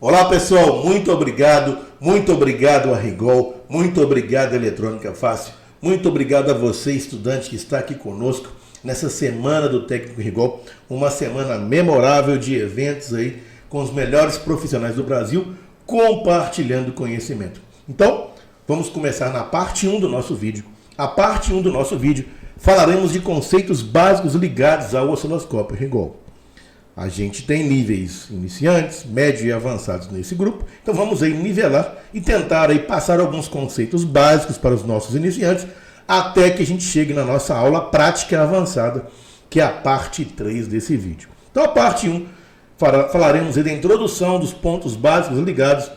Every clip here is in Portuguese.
Olá pessoal, muito obrigado a Rigol, muito obrigado a Eletrônica Fácil, muito obrigado a você estudante que está aqui conosco nessa semana do Técnico Rigol, uma semana memorável de eventos aí com os melhores profissionais do Brasil compartilhando conhecimento. Então, vamos começar na parte 1 do nosso vídeo. A parte 1 do nosso vídeo falaremos de conceitos básicos ligados ao osciloscópio Rigol. A gente tem níveis iniciantes, médio e avançados nesse grupo, então vamos aí nivelar e tentar aí passar alguns conceitos básicos para os nossos iniciantes, até que a gente chegue na nossa aula prática avançada, que é a parte 3 desse vídeo. Então a parte 1, falaremos aí da introdução dos pontos básicos ligados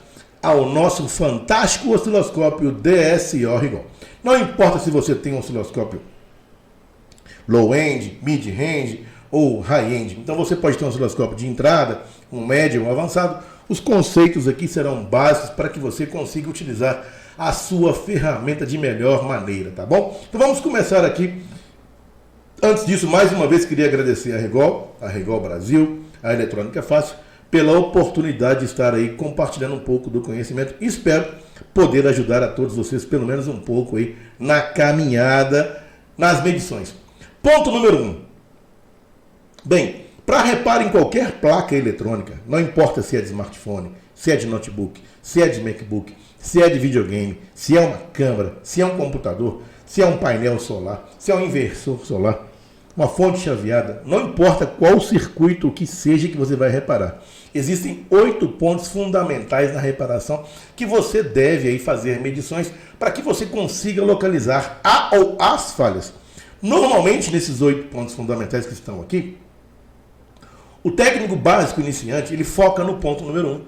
ao nosso fantástico osciloscópio DSO Rigol. Não importa se você tem um osciloscópio low-end, mid-range ou high-end. Então você pode ter um osciloscópio de entrada, um médio, um avançado. Os conceitos aqui serão básicos para que você consiga utilizar a sua ferramenta de melhor maneira, tá bom? Então vamos começar aqui. Antes disso, mais uma vez queria agradecer a Rigol Brasil, a Eletrônica Fácil, pela oportunidade de estar aí compartilhando um pouco do conhecimento. Espero poder ajudar a todos vocês, pelo menos um pouco aí, na caminhada, nas medições. Ponto número 1. Bem, para reparar em qualquer placa eletrônica, não importa se é de smartphone, se é de notebook, se é de MacBook, se é de videogame, se é uma câmera, se é um computador, se é um painel solar, se é um inversor solar, uma fonte chaveada, não importa qual circuito que seja que você vai reparar. Existem 8 pontos fundamentais na reparação que você deve aí fazer medições para que você consiga localizar a ou as falhas. Normalmente, nesses 8 pontos fundamentais que estão aqui, o técnico básico iniciante, ele foca no ponto número 1.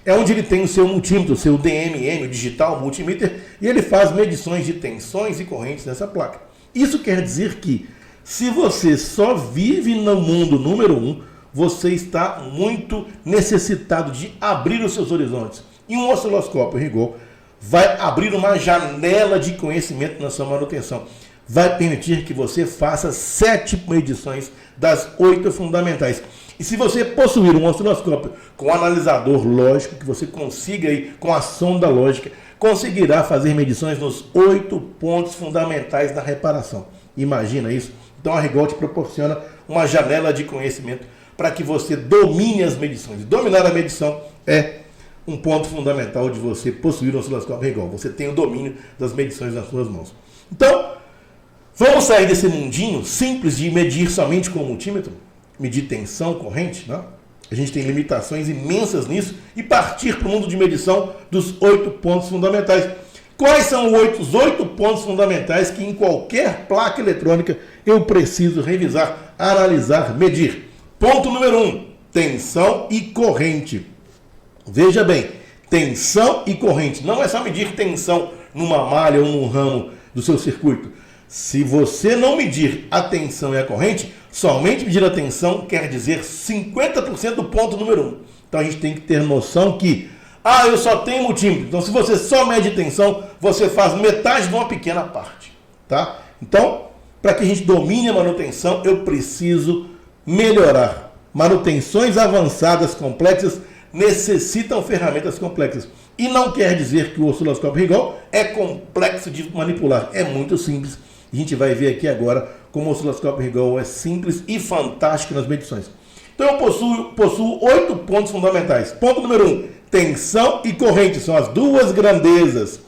É onde ele tem o seu multímetro, o seu DMM, o Digital Multimeter, e ele faz medições de tensões e correntes nessa placa. Isso quer dizer que, se você só vive no mundo número 1, você está muito necessitado de abrir os seus horizontes. E um osciloscópio Rigol vai abrir uma janela de conhecimento na sua manutenção. Vai permitir que você faça 7 medições das 8 fundamentais. E se você possuir um osciloscópio com analisador lógico, que você consiga aí, com a sonda lógica, conseguirá fazer medições nos 8 pontos fundamentais da reparação. Imagina isso? Então a Rigol te proporciona uma janela de conhecimento para que você domine as medições. Dominar a medição é um ponto fundamental de você possuir um osciloscópio Rigol. Você tem o domínio das medições nas suas mãos. Então, vamos sair desse mundinho simples de medir somente com o multímetro, medir tensão, corrente, né? A gente tem limitações imensas nisso e partir para o mundo de medição dos 8 pontos fundamentais. Quais são os 8 pontos fundamentais que em qualquer placa eletrônica eu preciso revisar, analisar, medir? Ponto número 1, tensão e corrente. Veja bem, tensão e corrente. Não é só medir tensão numa malha ou num ramo do seu circuito. Se você não medir a tensão e a corrente, somente medir a tensão quer dizer 50% do ponto número 1. Então a gente tem que ter noção que, eu só tenho multímetro. Então se você só mede tensão, você faz metade de uma pequena parte. Tá? Então, para que a gente domine a manutenção, eu preciso melhorar. Manutenções avançadas, complexas, necessitam ferramentas complexas. E não quer dizer que o osciloscópio Rigol é complexo de manipular. É muito simples. A gente vai ver aqui agora como o osciloscópio Rigol é simples e fantástico nas medições. Então eu possuo 8 pontos fundamentais. Ponto número 1, tensão e corrente, são as duas grandezas.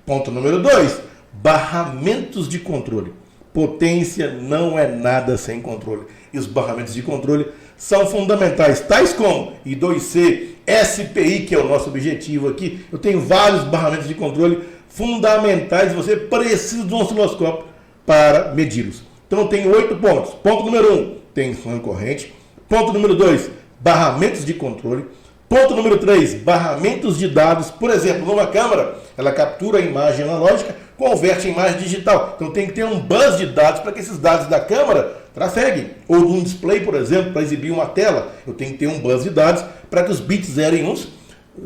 Ponto número 2, barramentos de controle. Potência não é nada sem controle. E os barramentos de controle são fundamentais, tais como I2C, SPI, que é o nosso objetivo aqui. Eu tenho vários barramentos de controle fundamentais e você precisa de um osciloscópio para medi-los. Então eu tenho 8 pontos. Ponto número 1, tensão e corrente. Ponto número 2, barramentos de controle. Ponto número 3, barramentos de dados. Por exemplo, numa câmera, ela captura a imagem analógica, converte em imagem digital. Então tem que ter um bus de dados para que esses dados da câmera trafeguem. Ou num display, por exemplo, para exibir uma tela, eu tenho que ter um bus de dados para que os bits 0 e 1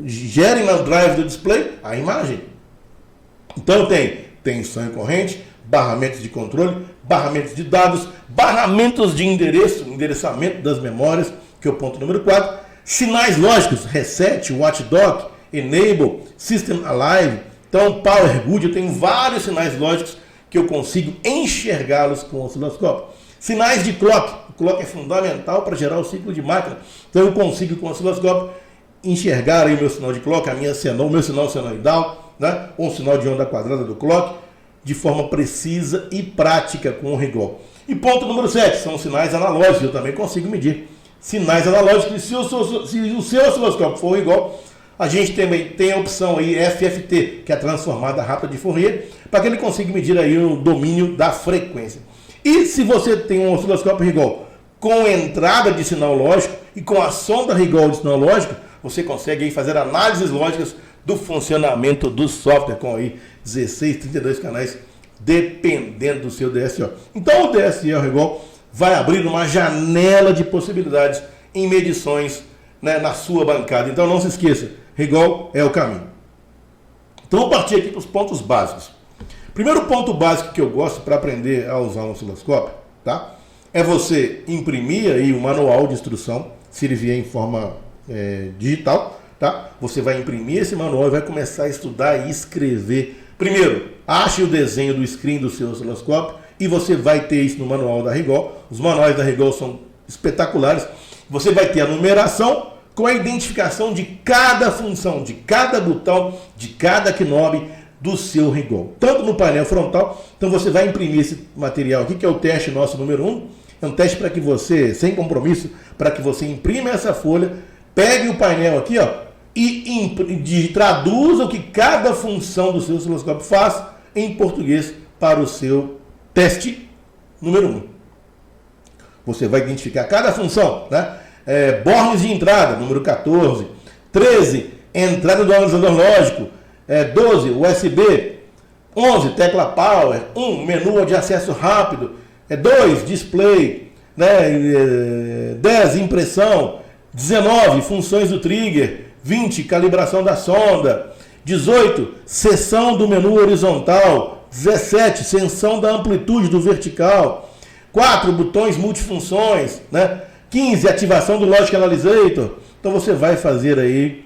gerem no drive do display a imagem. Então eu tenho tensão e corrente, barramentos de controle, barramentos de dados, barramentos de endereçamento das memórias, que é o ponto número 4, Sinais lógicos, Reset, Watchdog, Enable, System Alive, então Power Good, eu tenho vários sinais lógicos que eu consigo enxergá-los com o osciloscópio. Sinais de clock, o clock é fundamental para gerar o ciclo de máquina, então eu consigo com o osciloscópio enxergar aí o meu sinal de clock, a minha o meu sinal senoidal, né? Ou um sinal de onda quadrada do clock, de forma precisa e prática com o rigor. E ponto número 7, são sinais analógicos, eu também consigo medir. Sinais analógicos, se o seu osciloscópio for igual, a gente também tem a opção aí FFT, que é a transformada rápida de Fourier, para que ele consiga medir aí o domínio da frequência. E se você tem um osciloscópio Rigol com entrada de sinal lógico e com a sonda Rigol de sinal lógico, você consegue aí fazer análises lógicas do funcionamento do software com aí 16, 32 canais, dependendo do seu DSO. Então o DSO Rigol vai abrir uma janela de possibilidades em medições, né, na sua bancada. Então não se esqueça, Rigol é o caminho. Então vou partir aqui para os pontos básicos. Primeiro ponto básico que eu gosto para aprender a usar um osciloscópio, tá? É você imprimir aí o manual de instrução, se ele vier em forma digital, tá? Você vai imprimir esse manual e vai começar a estudar e escrever. Primeiro, ache o desenho do screen do seu osciloscópio e você vai ter isso no manual da Rigol. Os manuais da Rigol são espetaculares. Você vai ter a numeração com a identificação de cada função, de cada botão, de cada knob do seu Rigol, tanto no painel frontal. Então você vai imprimir esse material aqui, que é o teste nosso número 1. É um teste para que você, sem compromisso, para que você imprima essa folha, pegue o painel aqui, ó, e traduza o que cada função do seu osciloscópio faz em português para o seu teste número 1. Você vai identificar cada função, né? Bornes de entrada, número 14. 13, entrada do analisador lógico. 12, USB. 11, tecla Power. 1, menu de acesso rápido. 2, display. Né? 10, impressão. 19, funções do trigger. 20, calibração da sonda. 18, seção do menu horizontal. 17, seção da amplitude do vertical. 4, botões multifunções, né? 15, ativação do Logic Analyzer. Então você vai fazer aí.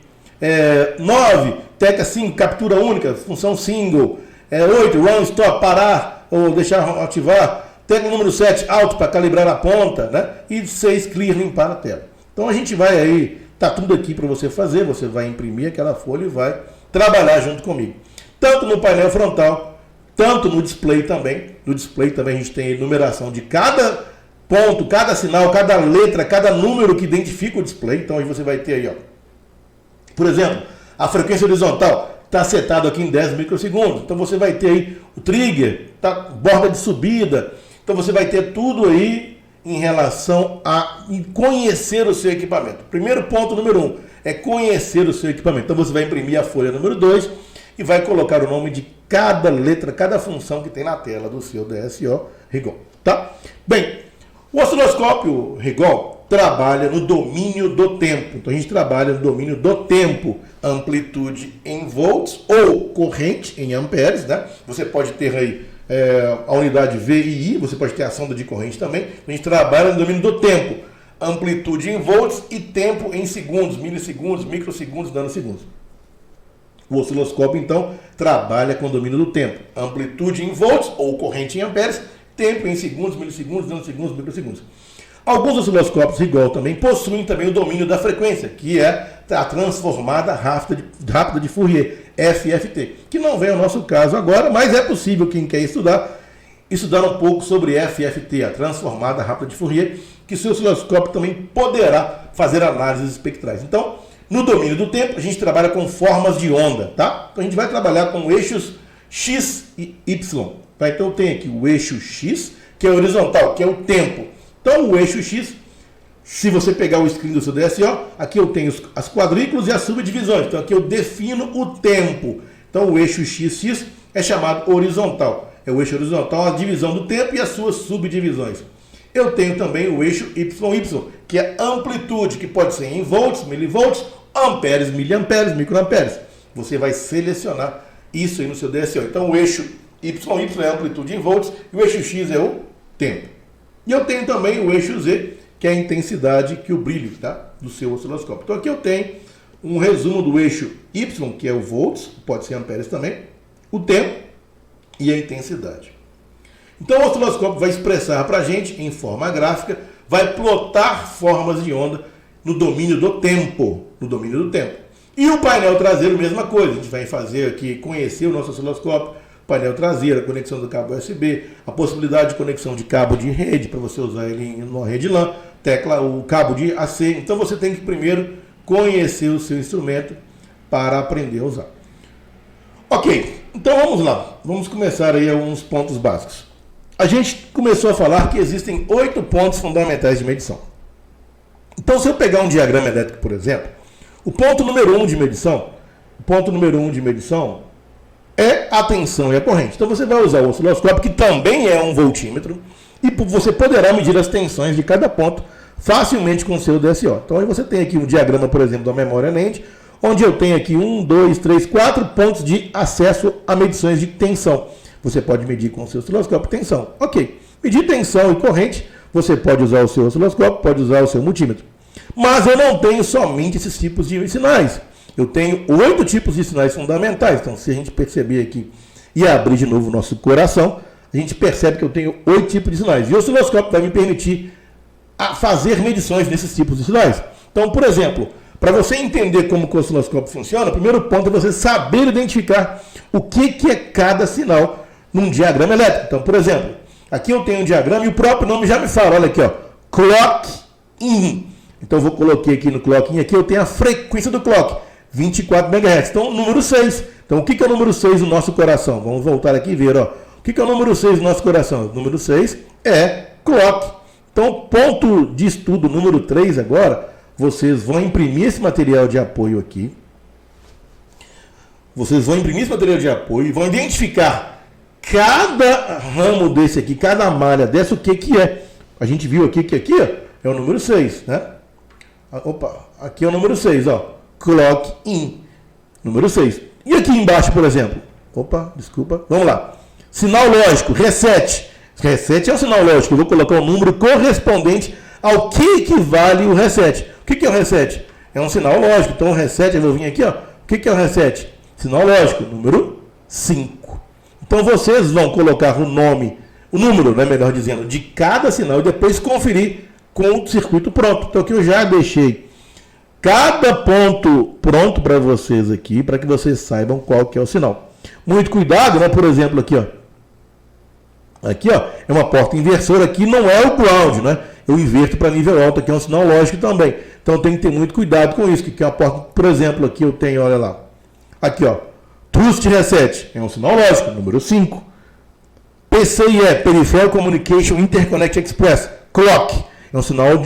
9, tecla 5, captura única, função single. 8, run, stop, parar ou deixar ativar. Tecla número 7, alto para calibrar a ponta, né? E 6, clear, limpar a tela. Então a gente vai aí, tá tudo aqui para você fazer, você vai imprimir aquela folha e vai trabalhar junto comigo. Tanto no painel frontal, tanto no display também. No display também a gente tem a numeração de cada ponto, cada sinal, cada letra, cada número que identifica o display. Então aí você vai ter aí, ó. Por exemplo, a frequência horizontal está setado aqui em 10 microsegundos. Então você vai ter aí o trigger, tá, borda de subida. Então você vai ter tudo aí em relação a conhecer o seu equipamento. Primeiro ponto, número 1, é conhecer o seu equipamento. Então você vai imprimir a folha número 2 e vai colocar o nome de cada letra, cada função que tem na tela do seu DSO Rigol, tá? Bem, o osciloscópio Rigol trabalha no domínio do tempo. Então a gente trabalha no domínio do tempo, amplitude em volts ou corrente em amperes, né? Você pode ter aí a unidade V e I, você pode ter a sonda de corrente também. A gente trabalha no domínio do tempo, amplitude em volts e tempo em segundos, milissegundos, microsegundos, nanosegundos. O osciloscópio, então, trabalha com o domínio do tempo, amplitude em volts ou corrente em amperes, tempo em segundos, milissegundos, nanosegundos, microsegundos. Alguns osciloscópios Rigol também possuem também o domínio da frequência, que é a transformada rápida de Fourier, FFT, que não vem ao nosso caso agora, mas é possível quem quer estudar um pouco sobre FFT, a transformada rápida de Fourier, que seu osciloscópio também poderá fazer análises espectrais. Então, no domínio do tempo, a gente trabalha com formas de onda, tá? Então a gente vai trabalhar com eixos X e Y, tá? Então eu tenho aqui o eixo X, que é horizontal, que é o tempo. Então o eixo X, se você pegar o screen do seu DSO, aqui eu tenho as quadrículas e as subdivisões. Então aqui eu defino o tempo. Então o eixo XX é chamado horizontal. É o eixo horizontal, a divisão do tempo e as suas subdivisões. Eu tenho também o eixo YY, que é amplitude, que pode ser em volts, milivolts, amperes, miliamperes, microamperes. Você vai selecionar isso aí no seu DSO. Então o eixo YY é a amplitude em volts e o eixo X é o tempo. E eu tenho também o eixo Z, que é a intensidade, que o brilho, tá? Do seu osciloscópio. Então aqui eu tenho um resumo do eixo Y, que é o volts, pode ser amperes também, o tempo e a intensidade. Então o osciloscópio vai expressar para a gente, em forma gráfica, vai plotar formas de onda no domínio do tempo. No domínio do tempo. E o painel traseiro, mesma coisa. A gente vai fazer aqui, conhecer o nosso osciloscópio, painel traseiro, a conexão do cabo USB, a possibilidade de conexão de cabo de rede, para você usar ele em uma rede LAN, o cabo de AC. Então você tem que primeiro conhecer o seu instrumento para aprender a usar. Ok, então vamos lá. Vamos começar aí alguns pontos básicos. A gente começou a falar que existem 8 pontos fundamentais de medição. Então, se eu pegar um diagrama elétrico, por exemplo, o ponto número 1 de medição, é a tensão e a corrente. Então, você vai usar o osciloscópio, que também é um voltímetro, e você poderá medir as tensões de cada ponto facilmente com o seu DSO. Então, aí você tem aqui um diagrama, por exemplo, da memória NAND, onde eu tenho aqui 1, 2, 3, 4 pontos de acesso a medições de tensão. Você pode medir com o seu osciloscópio tensão. Ok. Medir tensão e corrente, você pode usar o seu osciloscópio, pode usar o seu multímetro. Mas eu não tenho somente esses tipos de sinais. Eu tenho 8 tipos de sinais fundamentais. Então, se a gente perceber aqui e abrir de novo o nosso coração, a gente percebe que eu tenho 8 tipos de sinais. E o osciloscópio vai me permitir fazer medições nesses tipos de sinais. Então, por exemplo, para você entender como o osciloscópio funciona, o primeiro ponto é você saber identificar o que é cada sinal num diagrama elétrico. Então, por exemplo, aqui eu tenho um diagrama e o próprio nome já me fala, olha aqui, ó, clock in. Então eu coloquei aqui no clock in, aqui eu tenho a frequência do clock, 24 MHz. Então, número 6. Então, o que é o número 6 no nosso coração? Vamos voltar aqui e ver, ó. O que é o número 6 no nosso coração? O número 6 é clock. Então, ponto de estudo número 3 agora, vocês vão imprimir esse material de apoio aqui. Vocês vão imprimir esse material de apoio e vão identificar cada ramo desse aqui, cada malha dessa, o que é. A gente viu aqui que aqui ó, é o número 6, né? Opa, aqui é o número 6, ó. Clock in. Número 6. E aqui embaixo, por exemplo? Opa, desculpa. Vamos lá. Sinal lógico, reset. Reset é um sinal lógico. Eu vou colocar o número correspondente ao que equivale o reset. O que é o reset? É um sinal lógico. Então o reset, eu vou vir aqui, ó. O que é o reset? Sinal lógico, número 5. Então vocês vão colocar o nome, o número, né, melhor dizendo, de cada sinal e depois conferir com o circuito pronto. Então aqui eu já deixei cada ponto pronto para vocês aqui, para que vocês saibam qual que é o sinal. Muito cuidado, né? Por exemplo, aqui, ó. Aqui, ó, é uma porta inversora, aqui não é o ground, né? Eu inverto para nível alto, aqui é um sinal lógico também. Então tem que ter muito cuidado com isso, que é uma porta, por exemplo, aqui eu tenho, olha lá. Aqui, ó, Trust Reset, é um sinal lógico, número 5. PCIe, Peripheral Communication Interconnect Express, Clock, é um sinal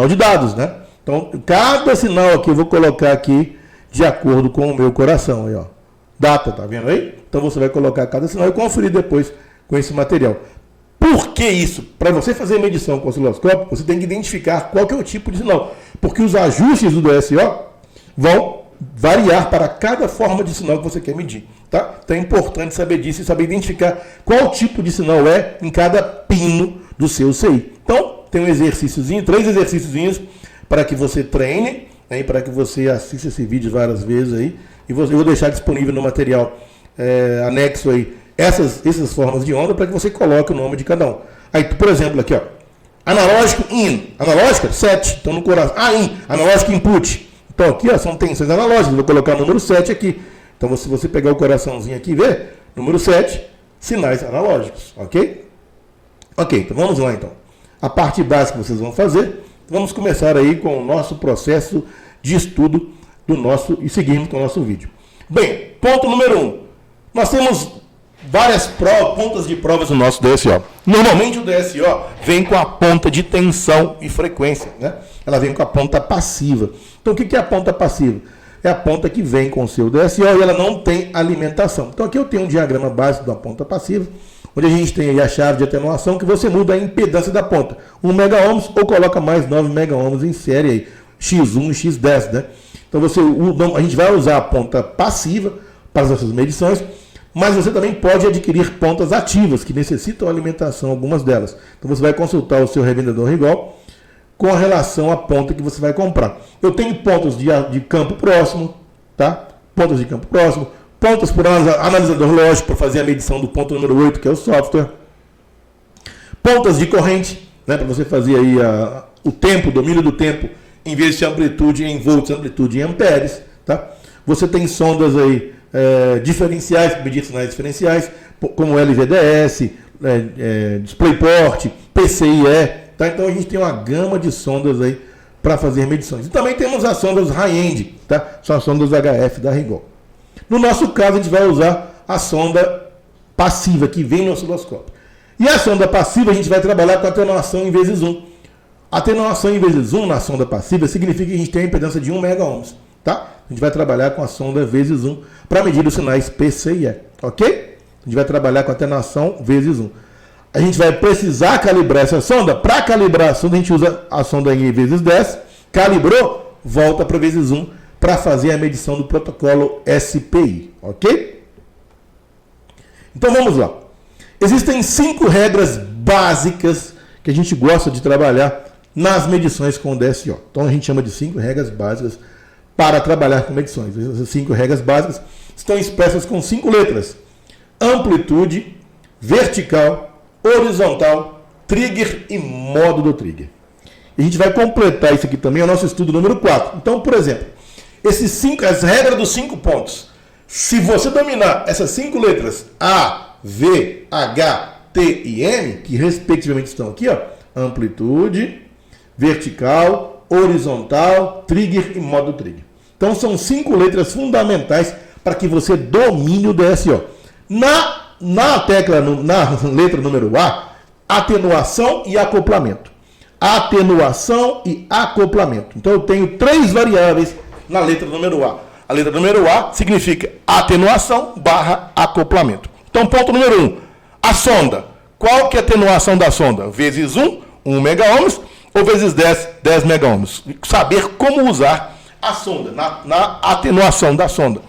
de dados, né? Então, cada sinal aqui eu vou colocar aqui de acordo com o meu coração, aí, ó. Data, tá vendo aí? Então você vai colocar cada sinal e conferir depois com esse material. Por que isso? Para você fazer medição com o osciloscópio, você tem que identificar qual que é o tipo de sinal. Porque os ajustes do DSO vão variar para cada forma de sinal que você quer medir. Tá? Então é importante saber disso e saber identificar qual tipo de sinal é em cada pino do seu CI. Então, tem um exercíciozinho, 3 exercíciozinhos para que você treine, né, e para que você assista esse vídeo várias vezes aí. E eu vou deixar disponível no material anexo aí essas formas de onda para que você coloque o nome de cada um. Aí, por exemplo, aqui, ó, analógico in, analógica 7, então no coração, in, analógico input. Então aqui, ó, são tensões analógicas, vou colocar o número 7 aqui. Então se você pegar o coraçãozinho aqui e ver, número 7, sinais analógicos, ok? Ok, então vamos lá então. A parte básica que vocês vão fazer, vamos começar aí com o nosso processo de estudo do nosso, e seguimos com o nosso vídeo. Bem, ponto número 1. Nós temos várias pontas de provas no nosso DSO. Normalmente o DSO vem com a ponta de tensão e frequência, né? Ela vem com a ponta passiva. Então o que é a ponta passiva? É a ponta que vem com o seu DSO e ela não tem alimentação. Então aqui eu tenho um diagrama básico da ponta passiva, onde a gente tem aí a chave de atenuação, que você muda a impedância da ponta. 1 MΩ ou coloca mais 9 MΩ em série aí, X1 e X10, né? Então a gente vai usar a ponta passiva para as nossas medições, mas você também pode adquirir pontas ativas, que necessitam alimentação, algumas delas. Então você vai consultar o seu revendedor Rigol, com relação à ponta que você vai comprar. Eu tenho pontas de campo próximo, tá? Pontas de campo próximo, pontas por analisador lógico para fazer a medição do ponto número 8, que é o software. Pontas de corrente, né, para você fazer aí o tempo, o domínio do tempo, em vez de amplitude em volts, amplitude em amperes, tá? Você tem sondas aí diferenciais, para medir sinais diferenciais, como LVDS, DisplayPort, PCIe, tá? Então a gente tem uma gama de sondas aí para fazer medições. E também temos as sondas high-end, tá? São as sondas HF da Rigol. No nosso caso, a gente vai usar a sonda passiva, que vem no osciloscópio. E a sonda passiva, a gente vai trabalhar com atenuação em vezes 1. Atenuação em vezes 1 na sonda passiva significa que a gente tem a impedância de 1 MΩ, tá? A gente vai trabalhar com a sonda vezes 1 para medir os sinais PCIe, ok? A gente vai trabalhar com atenuação vezes 1. A gente vai precisar calibrar essa sonda. Para calibrar a sonda, a gente usa a sonda em vezes 10. Calibrou, volta para vezes 1 para fazer a medição do protocolo SPI, ok? Então vamos lá. Existem 5 regras básicas que a gente gosta de trabalhar nas medições com o DSO. Então a gente chama de 5 regras básicas para trabalhar com medições. Essas 5 regras básicas estão expressas com 5 letras: amplitude, vertical, horizontal, trigger e modo do trigger. E a gente vai completar isso aqui também, é o nosso estudo número 4. Então, por exemplo, as regras dos 5 pontos. Se você dominar essas 5 letras A, V, H, T e M, que respectivamente estão aqui, ó, amplitude, vertical, horizontal, trigger e modo trigger. Então são 5 letras fundamentais para que você domine o DSO. Na letra número A, atenuação e acoplamento. Atenuação e acoplamento. Então eu tenho 3 variáveis na letra número A. A letra número A significa atenuação barra acoplamento. Então ponto número 1, a sonda. Qual que é a atenuação da sonda? Vezes 1, 1 MΩ, ou vezes 10, 10 MΩ. Saber como usar a sonda, na atenuação da sonda.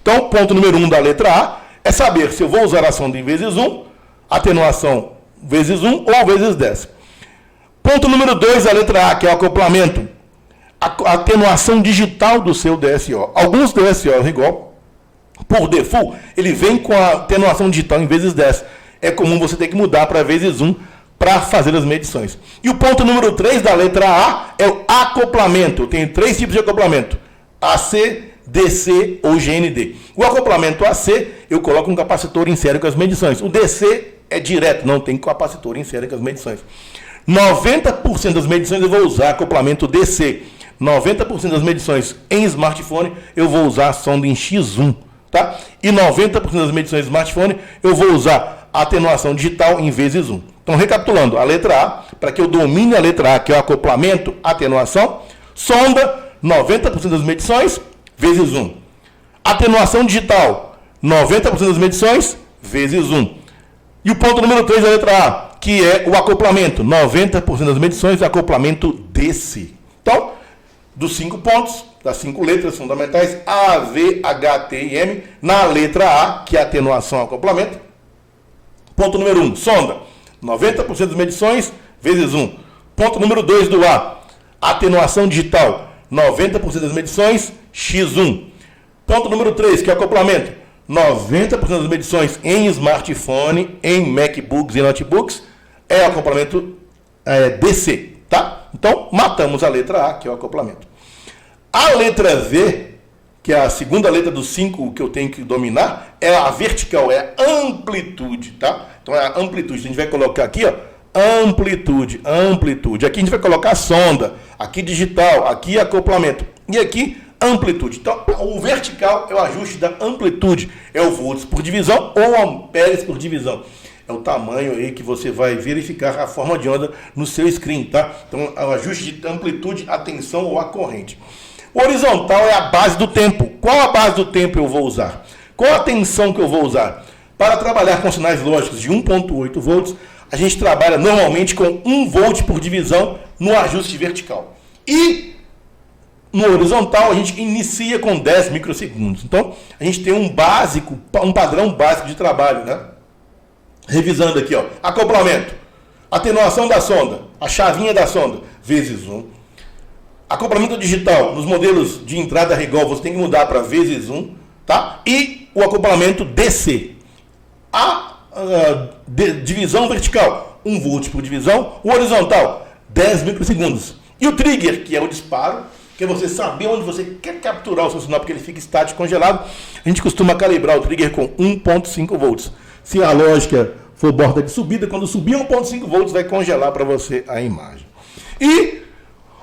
Então, ponto número 1 da letra A é saber se eu vou usar a sonda em vezes 1, atenuação vezes 1 ou vezes 10. Ponto número 2 da letra A, que é o acoplamento. A atenuação digital do seu DSO. Alguns DSO Rigol, por default, ele vem com a atenuação digital em vezes 10. É comum você ter que mudar para vezes 1 para fazer as medições. E o ponto número 3 da letra A é o acoplamento. Eu tenho 3 tipos de acoplamento: AC, DC ou GND. O acoplamento AC, eu coloco um capacitor em série com as medições. O DC é direto, não tem capacitor em série com as medições. 90% das medições eu vou usar acoplamento DC. 90% das medições em smartphone eu vou usar a sonda em X1. Tá? E 90% das medições de smartphone eu vou usar atenuação digital em vezes 1. Então, recapitulando, a letra A, para que eu domine a letra A, que é o acoplamento, atenuação, sonda, 90% das medições, vezes 1. Atenuação digital, 90% das medições, vezes 1. E o ponto número 3 da letra A, que é o acoplamento, 90% das medições, acoplamento DC. Então, dos 5 pontos, das 5 letras fundamentais, A, V, H, T e M, na letra A, que é atenuação e acoplamento. Ponto número 1, sonda, 90% das medições, vezes 1. Ponto número 2 do A, atenuação digital, 90% das medições, X1. Ponto número 3, que é acoplamento, 90% das medições em smartphone, em MacBooks e notebooks, é acoplamento DC, tá? Então, matamos a letra A, que é o acoplamento. A letra V, que é a segunda letra dos 5 que eu tenho que dominar, é a vertical, é a amplitude, tá? Então, é a amplitude. A gente vai colocar aqui, ó, amplitude, amplitude. Aqui a gente vai colocar sonda, aqui digital, aqui acoplamento. E aqui, amplitude. Então, o vertical é o ajuste da amplitude. É o volts por divisão ou amperes por divisão. É o tamanho aí que você vai verificar a forma de onda no seu screen, tá? Então, é o ajuste de amplitude, a tensão ou a corrente. O horizontal é a base do tempo. Qual a base do tempo eu vou usar? Qual a tensão que eu vou usar? Para trabalhar com sinais lógicos de 1.8 volts, a gente trabalha normalmente com 1 volt por divisão no ajuste vertical. E no horizontal, a gente inicia com 10 microsegundos. Então, a gente tem um padrão básico de trabalho, né? Revisando aqui, ó, acoplamento. Atenuação da sonda, a chavinha da sonda, vezes 1. Acoplamento digital, nos modelos de entrada Rigol, você tem que mudar para vezes 1, tá? E o acoplamento DC. Divisão vertical, 1 volt por divisão. O horizontal, 10 microsegundos. E o trigger, que é o disparo, que é você saber onde você quer capturar o seu sinal, porque ele fica estático, congelado. A gente costuma calibrar o trigger com 1.5 volts. Se a lógica for borda de subida, quando subir 1.5 volts, vai congelar para você a imagem. E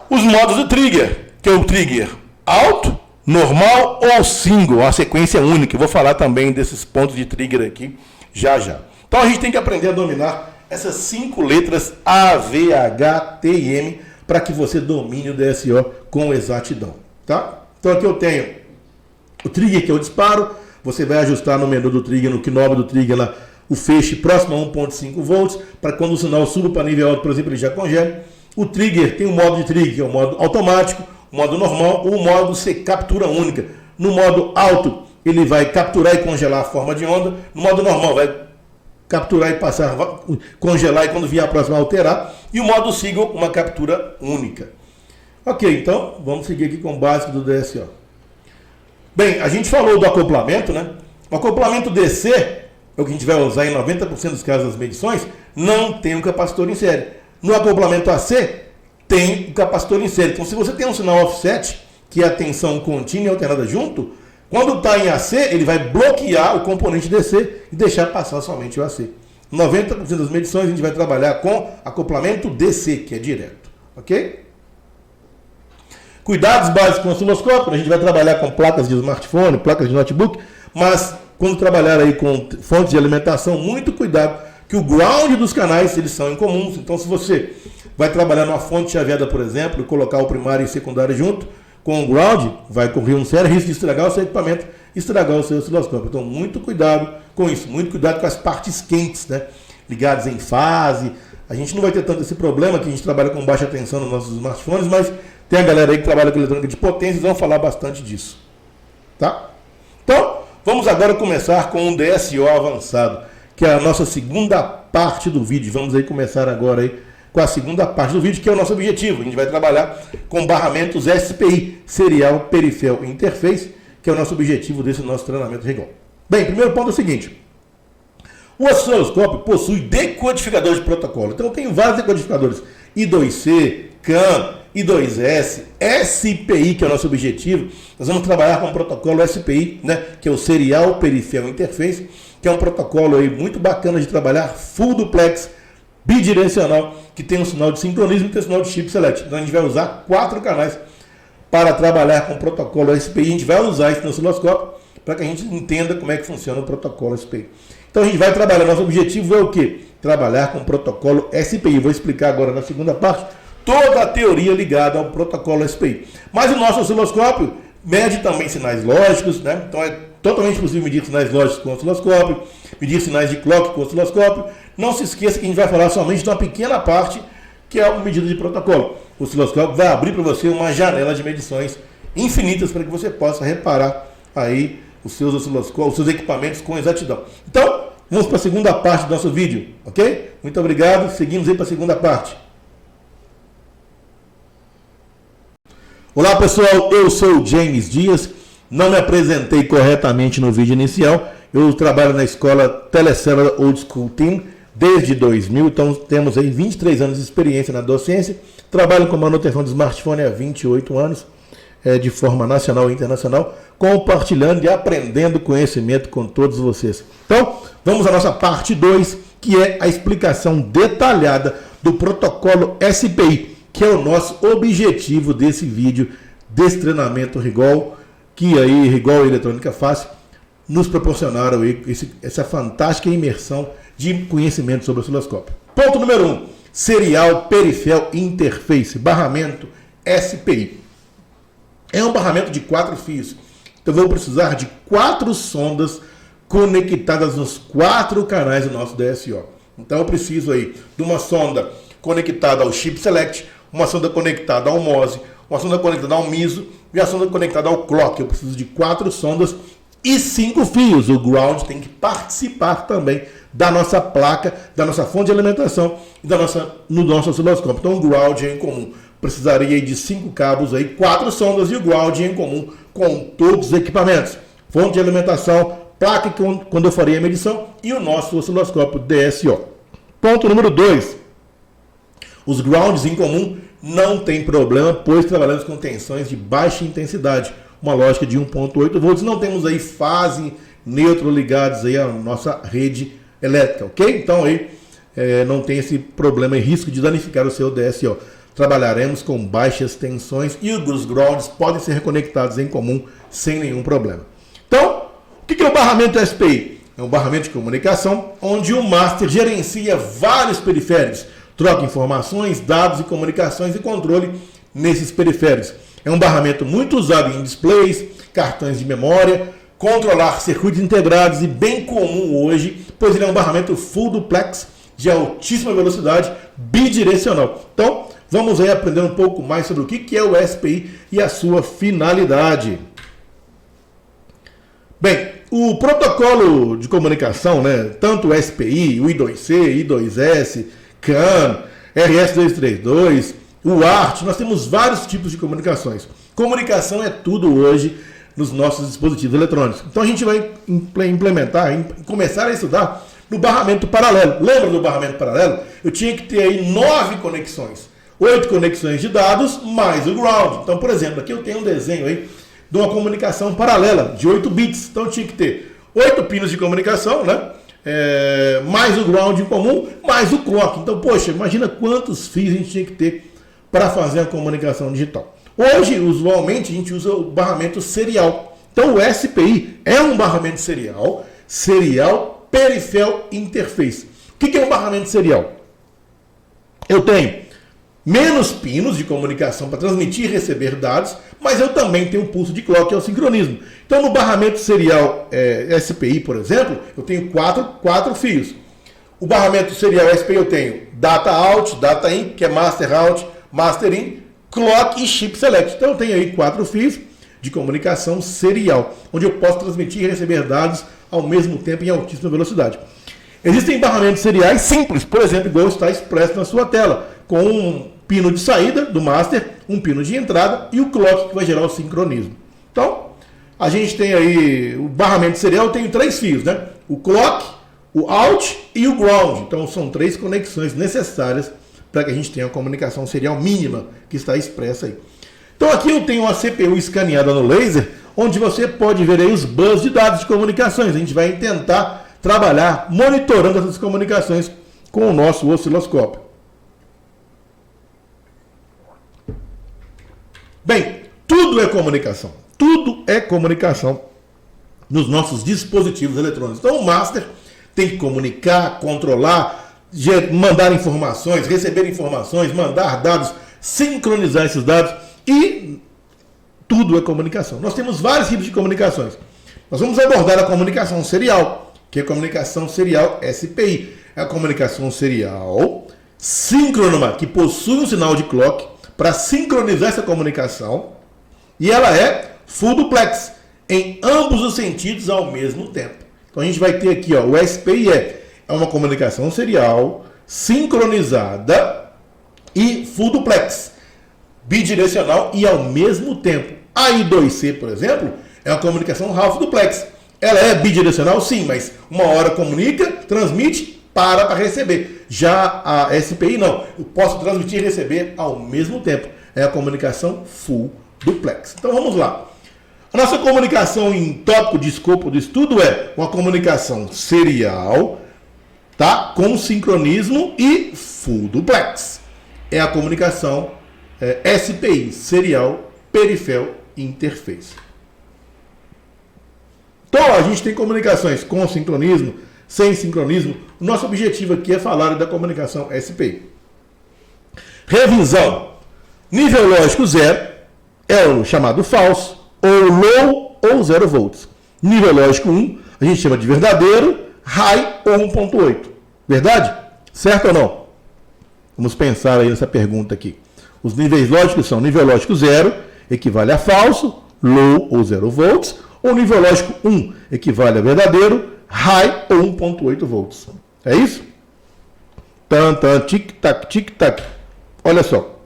os modos do trigger, que é o trigger alto, normal ou single, a sequência única. Eu vou falar também desses pontos de trigger aqui já já. Então a gente tem que aprender a dominar essas 5 letras A, V, H, T e M para que você domine o DSO com exatidão, tá? Então aqui eu tenho o trigger, que é o disparo. Você vai ajustar no menu do trigger, no knob do trigger lá, o feixe próximo a 1.5 volts, para quando o sinal suba para nível alto, por exemplo, ele já congele. O trigger tem o modo de trigger, que é o modo automático, o modo normal ou o modo captura única. No modo alto, ele vai capturar e congelar a forma de onda. No modo normal, vai capturar e passar, congelar e quando vier a próxima alterar. E o modo single, uma captura única. Ok, então vamos seguir aqui com o básico do DSO. Bem, a gente falou do acoplamento, né? O acoplamento DC, é o que a gente vai usar em 90% dos casos das medições, não tem um capacitor em série. No acoplamento AC, tem o capacitor em série. Então, se você tem um sinal offset, que é a tensão contínua e alternada junto, quando está em AC, ele vai bloquear o componente DC e deixar passar somente o AC. 90% das medições a gente vai trabalhar com acoplamento DC, que é direto. Ok? Cuidados básicos com o osciloscópio, a gente vai trabalhar com placas de smartphone, placas de notebook, mas quando trabalhar aí com fontes de alimentação, muito cuidado, que o ground dos canais, eles são incomuns. Então, se você vai trabalhar numa fonte chaveada, por exemplo, e colocar o primário e o secundário junto, com o ground, vai correr um sério risco de estragar o seu equipamento, estragar o seu osciloscópio. Então, muito cuidado com isso, muito cuidado com as partes quentes, né? Ligadas em fase. A gente não vai ter tanto esse problema, que a gente trabalha com baixa tensão nos nossos smartphones, mas tem a galera aí que trabalha com eletrônica de potência e vão falar bastante disso. Tá? Então, vamos agora começar com um DSO avançado, que é a nossa segunda parte do vídeo. Vamos aí começar agora aí com a segunda parte do vídeo, que é o nosso objetivo. A gente vai trabalhar com barramentos SPI, Serial Peripheral Interface, que é o nosso objetivo desse nosso treinamento Rigol. Bem, primeiro ponto é o seguinte. O osciloscópio possui decodificadores de protocolo. Então, eu tenho vários decodificadores. I2C, CAN, I2S, SPI, que é o nosso objetivo. Nós vamos trabalhar com o protocolo SPI, né, que é o Serial Peripheral Interface, que é um protocolo aí muito bacana de trabalhar, full duplex, bidirecional, que tem um sinal de sincronismo e tem um sinal de chip select. Então a gente vai usar 4 canais para trabalhar com o protocolo SPI. A gente vai usar isso no osciloscópio para que a gente entenda como é que funciona o protocolo SPI. Então a gente vai trabalhar, nosso objetivo é o quê? Trabalhar com o protocolo SPI. Vou explicar agora na segunda parte toda a teoria ligada ao protocolo SPI. Mas o nosso osciloscópio mede também sinais lógicos, né? Então é totalmente possível medir sinais lógicos com o osciloscópio, medir sinais de clock com o osciloscópio. Não se esqueça que a gente vai falar somente de uma pequena parte, que é a medida de protocolo. O osciloscópio vai abrir para você uma janela de medições infinitas para que você possa reparar aí os seus osciloscópios, os seus equipamentos com exatidão. Então, vamos para a segunda parte do nosso vídeo, ok? Muito obrigado, seguimos aí para a segunda parte. Olá pessoal, eu sou o James Dias. Não me apresentei corretamente no vídeo inicial. Eu trabalho na escola Telecellular Old School Team desde 2000, então temos aí 23 anos de experiência na docência. Trabalho com manutenção de smartphone há 28 anos, de forma nacional e internacional, compartilhando e aprendendo conhecimento com todos vocês. Então, vamos à nossa parte 2, que é a explicação detalhada do protocolo SPI, que é o nosso objetivo desse vídeo, desse treinamento Rigol, que aí Rigol e Eletrônica Fácil nos proporcionaram aí essa fantástica imersão de conhecimento sobre o osciloscópio. Ponto número 1, Serial Peripheral Interface, barramento SPI. É um barramento de 4 fios, então vou precisar de 4 sondas conectadas nos 4 canais do nosso DSO. Então eu preciso aí de uma sonda conectada ao chip select, uma sonda conectada ao MOSE, uma sonda conectada ao MISO e a sonda conectada ao clock. Eu preciso de 4 sondas e 5 fios. O ground tem que participar também da nossa placa, da nossa fonte de alimentação e no nosso osciloscópio. Então o ground é em comum. Precisaria de 5 cabos, 4 sondas e o ground é em comum com todos os equipamentos. Fonte de alimentação, placa quando eu faria a medição e o nosso osciloscópio DSO. Ponto número 2. Os grounds em comum não tem problema, pois trabalhamos com tensões de baixa intensidade. Uma lógica de 1.8 volts. Não temos aí fase neutro ligados aí à nossa rede elétrica, ok? Então aí não tem esse problema e risco de danificar o seu DSO. Trabalharemos com baixas tensões e os grounds podem ser reconectados em comum sem nenhum problema. Então, o que é o barramento SPI? É um barramento de comunicação onde o master gerencia vários periféricos, troca informações, dados e comunicações e controle nesses periféricos. É um barramento muito usado em displays, cartões de memória, controlar circuitos integrados e bem comum hoje, pois ele é um barramento full duplex de altíssima velocidade bidirecional. Então, vamos aí aprender um pouco mais sobre o que é o SPI e a sua finalidade. Bem, o protocolo de comunicação, né, tanto o SPI, o I2C, I2S, CAN, RS-232, o ART, nós temos vários tipos de comunicações. Comunicação é tudo hoje nos nossos dispositivos eletrônicos. Então a gente vai implementar, começar a estudar no barramento paralelo. Lembra do barramento paralelo? Eu tinha que ter aí 9 conexões. 8 conexões de dados mais o ground. Então, por exemplo, aqui eu tenho um desenho aí de uma comunicação paralela de 8 bits. Então eu tinha que ter 8 pinos de comunicação, né? Mais o ground em comum, mais o clock. Então, poxa, imagina quantos fios a gente tinha que ter para fazer a comunicação digital. Hoje, usualmente, a gente usa o barramento serial. Então, o SPI é um barramento serial, Peripheral Interface. O que é um barramento serial? Eu tenho menos pinos de comunicação para transmitir e receber dados, mas eu também tenho um pulso de clock, que é o sincronismo. Então, no barramento serial SPI, por exemplo, eu tenho 4 fios. O barramento serial SPI eu tenho data out, data in, que é master out, master in, clock e chip select. Então eu tenho aí 4 fios de comunicação serial, onde eu posso transmitir e receber dados ao mesmo tempo em altíssima velocidade. Existem barramentos seriais simples, por exemplo, igual está expresso na sua tela, com um pino de saída do master, um pino de entrada e o clock que vai gerar o sincronismo. Então, a gente tem aí o barramento serial, eu tenho 3 fios, né? O clock, o out e o ground. Então, são 3 conexões necessárias para que a gente tenha a comunicação serial mínima que está expressa aí. Então, aqui eu tenho uma CPU escaneada no laser, onde você pode ver aí os buses de dados de comunicações. A gente vai tentar trabalhar monitorando essas comunicações com o nosso osciloscópio. Bem, tudo é comunicação. Tudo é comunicação nos nossos dispositivos eletrônicos. Então, o master tem que comunicar, controlar, mandar informações, receber informações, mandar dados, sincronizar esses dados e tudo é comunicação. Nós temos vários tipos de comunicações. Nós vamos abordar a comunicação serial, que é a comunicação serial SPI. É a comunicação serial síncrona, que possui um sinal de clock para sincronizar essa comunicação e ela é full duplex, em ambos os sentidos ao mesmo tempo. Então a gente vai ter aqui, ó, o SPI é uma comunicação serial, sincronizada e full duplex, bidirecional e ao mesmo tempo. A I2C, por exemplo, é uma comunicação half duplex. Ela é bidirecional, sim, mas uma hora comunica, transmite, para receber. Já a SPI não. Eu posso transmitir e receber ao mesmo tempo. É a comunicação full duplex. Então vamos lá. A nossa comunicação em tópico de escopo do estudo é uma comunicação serial, tá? Com sincronismo e full duplex. É a comunicação SPI, Serial Peripheral Interface. Então a gente tem comunicações com sincronismo, sem sincronismo. O nosso objetivo aqui é falar da comunicação SPI. Revisão. Nível lógico 0 é o chamado falso, ou low ou 0 volts. Nível lógico 1 a gente chama de verdadeiro, high ou 1.8. Verdade? Certo ou não? Vamos pensar aí nessa pergunta aqui. Os níveis lógicos são nível lógico 0, equivale a falso, low ou 0 volts, ou nível lógico 1 equivale a verdadeiro, high ou 1.8 volts. É isso? Tic-tac, tic-tac. Olha só.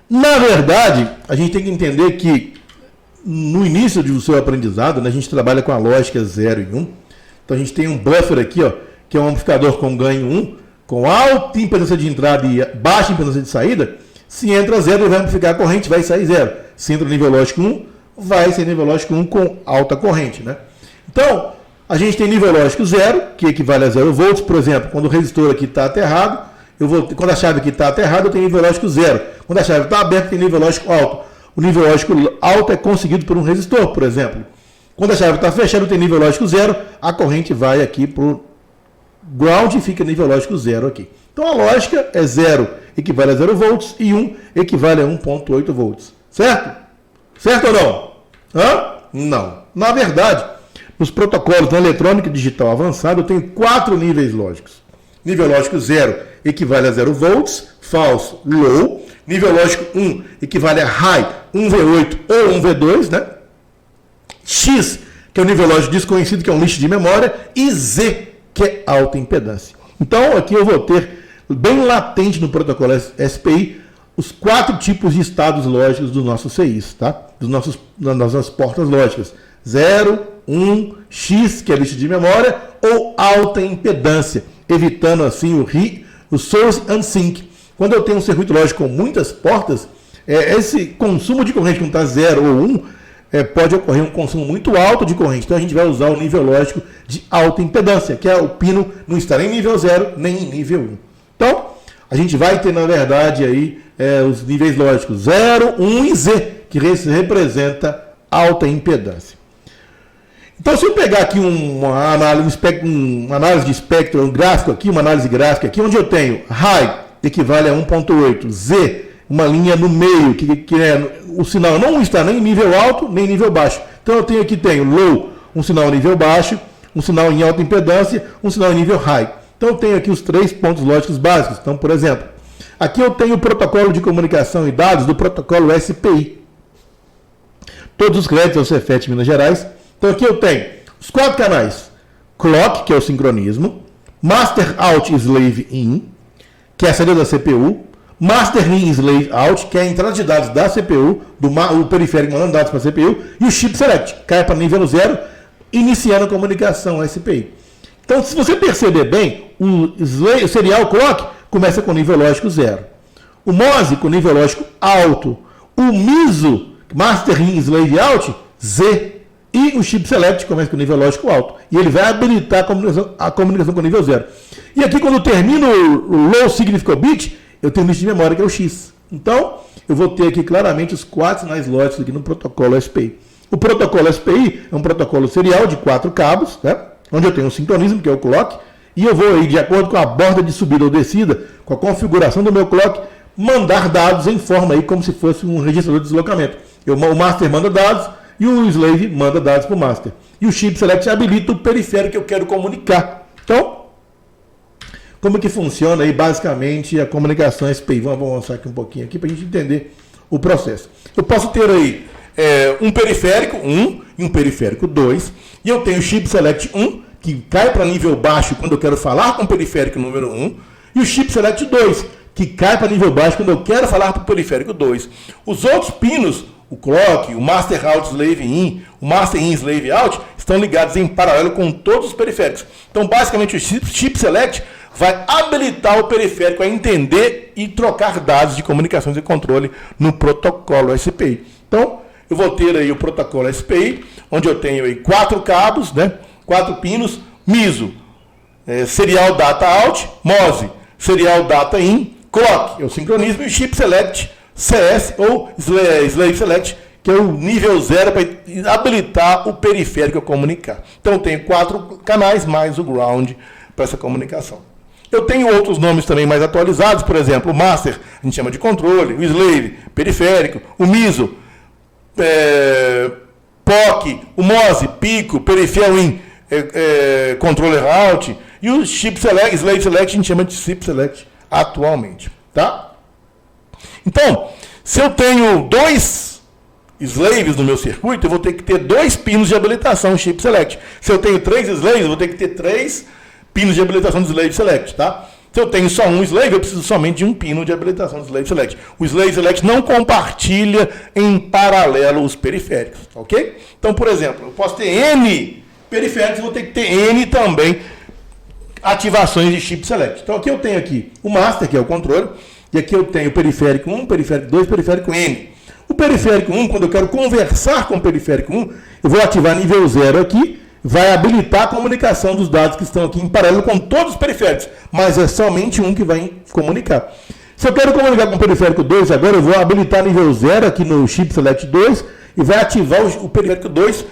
Na verdade, a gente tem que entender que no início do seu aprendizado, né, a gente trabalha com a lógica 0 e 1. Então a gente tem um buffer aqui, ó, que é um amplificador com ganho 1, com alta impedância de entrada e baixa impedância de saída. Se entra 0, ele vai amplificar a corrente, vai sair 0. Se entra no nível lógico 1, vai ser nível lógico 1 com alta corrente, né? Então, a gente tem nível lógico 0, que equivale a 0 volts. Por exemplo, quando o resistor aqui está aterrado, quando a chave aqui está aterrada, eu tenho nível lógico 0. Quando a chave está aberta, tem nível lógico alto. O nível lógico alto é conseguido por um resistor, por exemplo. Quando a chave está fechada, tem nível lógico 0, a corrente vai aqui para o ground e fica nível lógico 0 aqui. Então a lógica é 0 equivale a 0 volts e 1 equivale a 1.8 volts. Certo? Certo ou não? Hã? Não. Na verdade, nos protocolos da eletrônica digital avançada, eu tenho 4 níveis lógicos. Nível lógico 0 equivale a 0 volts, falso, low. Nível lógico 1 equivale a high, 1V8 ou 1V2, né? X, que é o nível lógico desconhecido, que é um lixo de memória, e Z, que é alta impedância. Então, aqui eu vou ter bem latente no protocolo SPI os 4 tipos de estados lógicos dos nossos CIs, tá? Das nossas portas lógicas. 0, 1, X, que é lixo de memória, ou alta impedância, evitando assim o source unsync. Quando eu tenho um circuito lógico com muitas portas, esse consumo de corrente, quando está 0 ou 1, pode ocorrer um consumo muito alto de corrente. Então a gente vai usar o nível lógico de alta impedância, que é o pino não estar nem em nível 0, nem em nível 1. Então, a gente vai ter, na verdade, aí, os níveis lógicos 0, 1 e Z, que representa alta impedância. Então, se eu pegar aqui uma análise de espectro, um gráfico aqui, uma análise gráfica aqui, onde eu tenho high equivale a 1.8, Z, uma linha no meio, que é o sinal não está nem em nível alto, nem em nível baixo. Então, eu tenho low, um sinal em nível baixo, um sinal em alta impedância, um sinal em nível high. Então, eu tenho aqui os 3 pontos lógicos básicos. Então, por exemplo, aqui eu tenho o protocolo de comunicação e dados do protocolo SPI. Todos os créditos ao Cefet Minas Gerais. Então, aqui eu tenho os 4 canais. Clock, que é o sincronismo. Master Out Slave In, que é a saída da CPU. Master In Slave Out, que é a entrada de dados da CPU, o periférico mandando dados para a CPU. E o Chip Select, cai para nível 0, iniciando a comunicação SPI. Então, se você perceber bem, o serial clock começa com nível lógico 0. O MOSI com nível lógico alto. O MISO, Master In Slave Out, Z. E o Chip Select começa com nível lógico alto. E ele vai habilitar a comunicação com nível 0. E aqui, quando termina o Low Significant Bit, eu tenho um lixo de memória que é o X. Então, eu vou ter aqui claramente os 4 sinais lógicos aqui no protocolo SPI. O protocolo SPI é um protocolo serial de 4 cabos, né? Onde eu tenho um sincronismo, que é o clock, e eu vou aí, de acordo com a borda de subida ou descida, com a configuração do meu clock, mandar dados em forma aí como se fosse um registrador de deslocamento. O master manda dados e o slave manda dados para o master. E o chip select habilita o periférico que eu quero comunicar. Então, como que funciona aí basicamente a comunicação SPI? Vamos avançar aqui um pouquinho aqui para a gente entender o processo. Eu posso ter aí um periférico 1 e um periférico 2, e eu tenho o chip select 1, que cai para nível baixo quando eu quero falar com o periférico número 1, e o chip select 2, que cai para nível baixo quando eu quero falar para o periférico 2. Os outros pinos, o clock, o master out slave in, o master in slave out, estão ligados em paralelo com todos os periféricos. Então, basicamente, o chip select vai habilitar o periférico a entender e trocar dados de comunicações e controle no protocolo SPI. Então, eu vou ter aí o protocolo SPI, onde eu tenho aí 4 cabos, né? 4 pinos, MISO, Serial Data Out, MOSI, Serial Data In, Clock, é o sincronismo, e o Chip Select, CS ou Slave Select, que é o nível 0 para habilitar o periférico a comunicar. Então eu tenho 4 canais mais o ground para essa comunicação. Eu tenho outros nomes também mais atualizados, por exemplo, o Master, a gente chama de controle, o Slave, periférico, o MISO, POC, o MOSI, Pico, Peripheral In, Controller Out, e o Chip Select, Slave Select, a gente chama de Chip Select atualmente, tá? Então, se eu tenho 2 slaves no meu circuito, eu vou ter que ter 2 pinos de habilitação chip select. Se eu tenho 3 slaves, eu vou ter que ter 3 pinos de habilitação de slave select, tá? Se eu tenho só um slave, eu preciso somente de um pino de habilitação de slave select. O slave select não compartilha em paralelo os periféricos, ok? Então, por exemplo, eu posso ter N periféricos, vou ter que ter N também ativações de chip select. Então, aqui eu tenho aqui o master, que é o controle, e aqui eu tenho o periférico 1, periférico 2, periférico N. O periférico 1, quando eu quero conversar com o periférico 1, eu vou ativar nível 0 aqui, vai habilitar a comunicação dos dados que estão aqui em paralelo com todos os periféricos, mas é somente um que vai comunicar. Se eu quero comunicar com o periférico 2 agora, eu vou habilitar nível 0 aqui no chip select 2 e vai ativar o periférico 2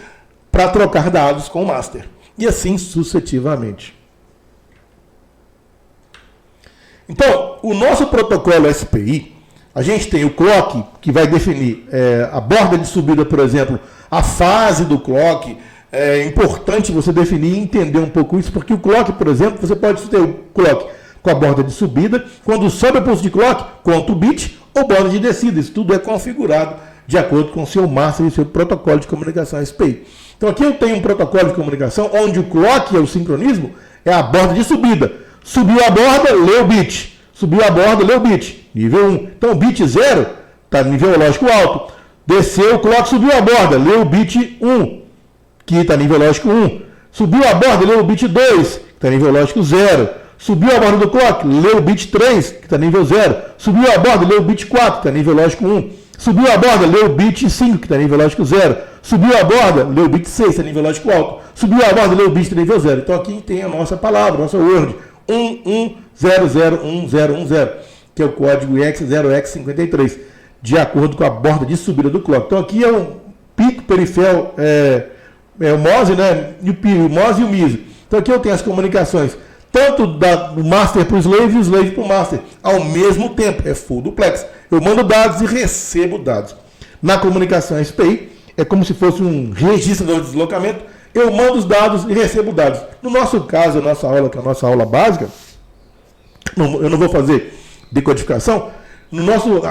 para trocar dados com o master. E assim sucessivamente. Então, o nosso protocolo SPI, a gente tem o clock, que vai definir a borda de subida, por exemplo, a fase do clock. É importante você definir e entender um pouco isso, porque o clock, por exemplo, você pode ter o clock com a borda de subida, quando sobe o pulso de clock, conta o bit ou borda de descida. Isso tudo é configurado de acordo com o seu master e o seu protocolo de comunicação SPI. Então aqui eu tenho um protocolo de comunicação onde o clock, o sincronismo, é a borda de subida. Subiu a borda, lê o bit. Subiu a borda, lê o bit. Nível 1. Então o bit 0 está nível lógico alto. Desceu, o clock subiu a borda, lê o bit 1. Que está nível lógico 1. Subiu a borda, leu o bit 2, que está nível lógico 0. Subiu a borda do clock, leu o bit 3, que está nível 0. Subiu a borda, leu o bit 4, que está nível lógico 1. Subiu a borda, leu o bit 5, que está nível lógico 0. Subiu a borda, leu o bit 6, que está nível lógico alto. Subiu a borda, leu o bit nível 0. Então aqui tem a nossa palavra, nossa word. 11001010, que é o código EX0X53, de acordo com a borda de subida do clock. Então aqui é um pico periférico, o MOSI, né? O MOSI e o MISO. Então aqui eu tenho as comunicações, tanto do master para o slave e o slave para o master, ao mesmo tempo. É full duplex. Eu mando dados e recebo dados. Na comunicação SPI, é como se fosse um registrador de deslocamento. Eu mando os dados e recebo dados. No nosso caso, a nossa aula, que é a nossa aula básica, eu não vou fazer decodificação. No nosso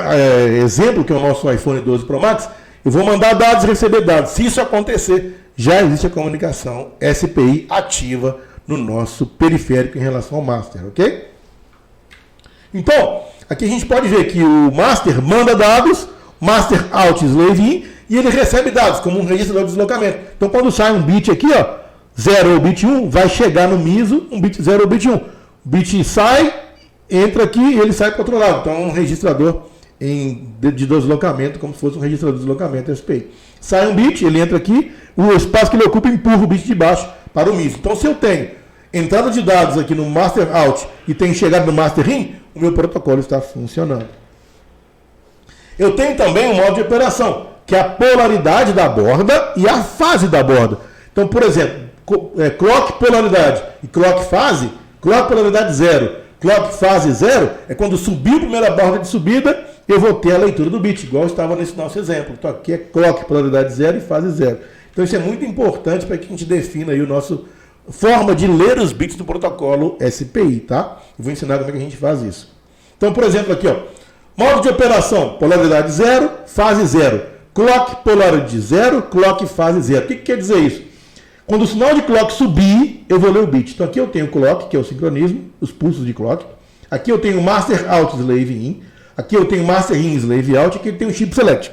exemplo, que é o nosso iPhone 12 Pro Max, eu vou mandar dados e receber dados. Se isso acontecer, já existe a comunicação SPI ativa no nosso periférico em relação ao master, ok? Então, aqui a gente pode ver que o master manda dados, master out slave in, e ele recebe dados como um registrador de deslocamento. Então, quando sai um bit aqui, ó, 0 ou bit 1, vai chegar no MISO um bit 0 ou bit 1. O bit sai, entra aqui e ele sai para o outro lado. Então, é um registrador de deslocamento, como se fosse um registrador de deslocamento SPI. Sai um bit, ele entra aqui, o espaço que ele ocupa empurra o bit de baixo para o MISO. Então, se eu tenho entrada de dados aqui no master out e tenho chegado no master in, o meu protocolo está funcionando. Eu tenho também um modo de operação, que é a polaridade da borda e a fase da borda. Então, por exemplo, clock polaridade e clock fase, clock polaridade 0, clock fase 0, é quando subiu a primeira borda de subida, eu vou ter a leitura do bit, igual estava nesse nosso exemplo. Então, aqui é clock polaridade 0 e fase 0. Então, isso é muito importante para que a gente defina aí o nosso forma de ler os bits do protocolo SPI, tá? Eu vou ensinar como é que a gente faz isso. Então, por exemplo, aqui, ó, modo de operação, polaridade 0, fase 0. Clock polaridade 0, clock fase 0. O que quer dizer isso? Quando o sinal de clock subir, eu vou ler o bit. Então, aqui eu tenho o clock, que é o sincronismo, os pulsos de clock. Aqui eu tenho master out slave in. Aqui eu tenho master in slave out. Aqui eu tenho o chip select.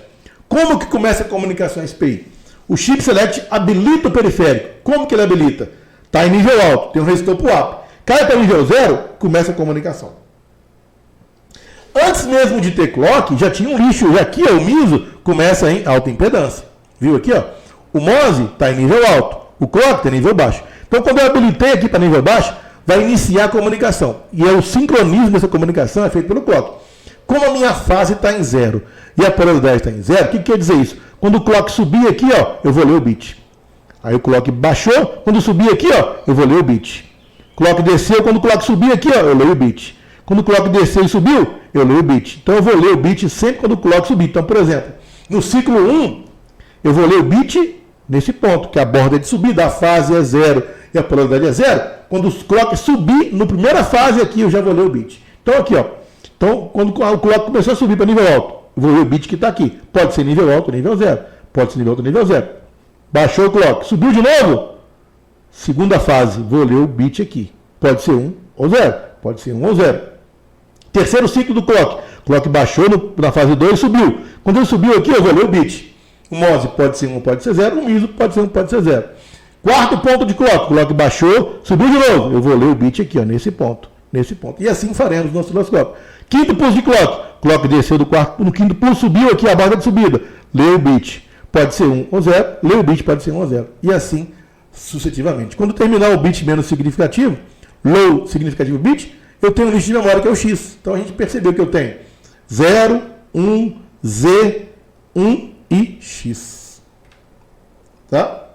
Como que começa a comunicação SPI? O chip select habilita o periférico. Como que ele habilita? Está em nível alto, tem um resistor pull-up. Cai para nível 0, começa a comunicação. Antes mesmo de ter clock, já tinha um lixo. Já aqui, ó, o MISO começa em alta impedância. Viu aqui, ó? O MOSI está em nível alto. O clock está em nível baixo. Então, quando eu habilitei aqui para nível baixo, vai iniciar a comunicação. E o sincronismo dessa comunicação é feito pelo clock. Como a minha fase está em 0 e a polaridade está em 0, o que quer dizer isso? Quando o clock subir aqui, ó, eu vou ler o bit. Aí o clock baixou, quando subir aqui, ó, eu vou ler o bit. Clock desceu, quando o clock subir aqui, ó, eu leio o bit. Quando o clock desceu e subiu, eu leio o bit. Então eu vou ler o bit sempre quando o clock subir. Então, por exemplo, no ciclo 1, eu vou ler o bit nesse ponto, que a borda é de subida, a fase é 0 e a polaridade é 0. Quando o clock subir, na primeira fase aqui, eu já vou ler o bit. Então aqui, ó. Então, quando o clock começou a subir para nível alto, eu vou ler o bit que está aqui. Pode ser nível alto, nível 0. Pode ser nível alto, nível 0. Baixou o clock, subiu de novo. Segunda fase, vou ler o bit aqui. Pode ser 1 ou 0. Pode ser 1 ou 0. Terceiro ciclo do clock. Clock baixou na fase 2 e subiu. Quando ele subiu aqui, eu vou ler o bit. O MOSE pode ser 1, pode ser 0. O MISO pode ser 1, pode ser 0. Quarto ponto de clock. Clock baixou, subiu de novo. Eu vou ler o bit aqui, ó, nesse ponto. Nesse ponto. E assim faremos no osciloscópio. Quinto pulso de clock. Clock desceu do quarto, no quinto pulso, subiu aqui a barra de subida. Lê o bit. Pode ser 1 ou 0. Lê o bit, pode ser 1 ou 0. E assim sucessivamente. Quando terminar o bit menos significativo, low significativo bit, eu tenho um lixo de memória que é o X. Então a gente percebeu que eu tenho 0, 1, Z, 1 e X. Tá?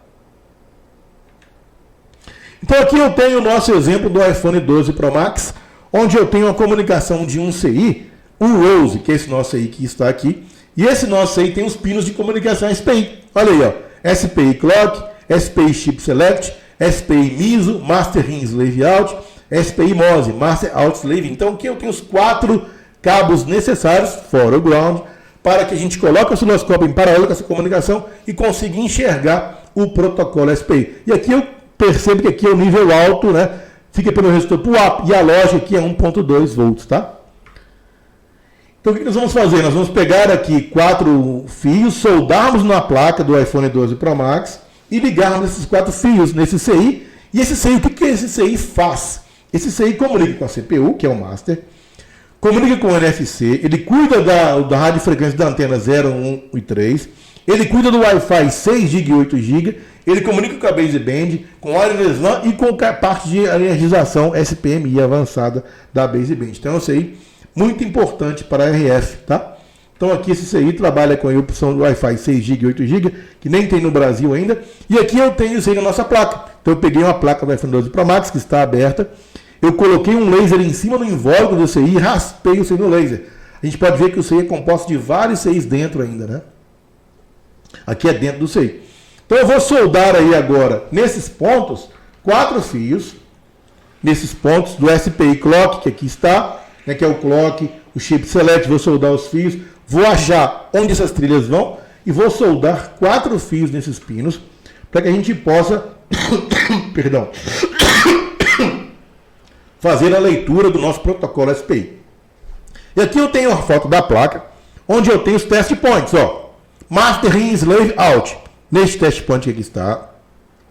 Então aqui eu tenho o nosso exemplo do iPhone 12 Pro Max, onde eu tenho a comunicação de um CI, o Rose, que é esse nosso CI que está aqui, e esse nosso CI tem os pinos de comunicação SPI. Olha aí, ó, SPI Clock, SPI Chip Select, SPI MISO, Master In Slave Out, SPI MOSE, Master Out Slave. Então aqui eu tenho os 4 cabos necessários, fora o ground, para que a gente coloque o osciloscópio em paralelo com essa comunicação e consiga enxergar o protocolo SPI. E aqui eu percebo que aqui é o nível alto, né? Fica pelo resistor PUAP e a loja aqui é 1.2 volts, tá? Então o que nós vamos fazer? Nós vamos pegar aqui 4 fios, soldarmos na placa do iPhone 12 Pro Max e ligarmos esses 4 fios nesse CI. E esse CI, o que esse CI faz? Esse CI comunica com a CPU, que é o master, comunica com o NFC, ele cuida da radiofrequência da antena 0, 1 e 3, ele cuida do Wi-Fi 6GB e 8GB, ele comunica com a baseband, com o wireless LAN e com a parte de energização SPMI avançada da baseband. Então é um CI muito importante para a RF, tá? Então aqui esse CI trabalha com a opção do Wi-Fi 6GB e 8GB, que nem tem no Brasil ainda, e aqui eu tenho isso aí na nossa placa. Então eu peguei uma placa do iPhone 12 Pro Max, que está aberta, eu coloquei um laser em cima do invólucro do CI e raspei o CI no laser. A gente pode ver que o CI é composto de vários CIs dentro ainda, né? Aqui é dentro do CI. Então eu vou soldar aí agora, nesses pontos, 4 fios, nesses pontos do SPI Clock, que aqui está, né, que é o Clock, o Chip Select, vou soldar os fios, vou achar onde essas trilhas vão e vou soldar 4 fios nesses pinos, para que a gente possa, perdão, fazer a leitura do nosso protocolo SPI. E aqui eu tenho a foto da placa, onde eu tenho os test points, ó. Master In Slave Out, neste test point que aqui está.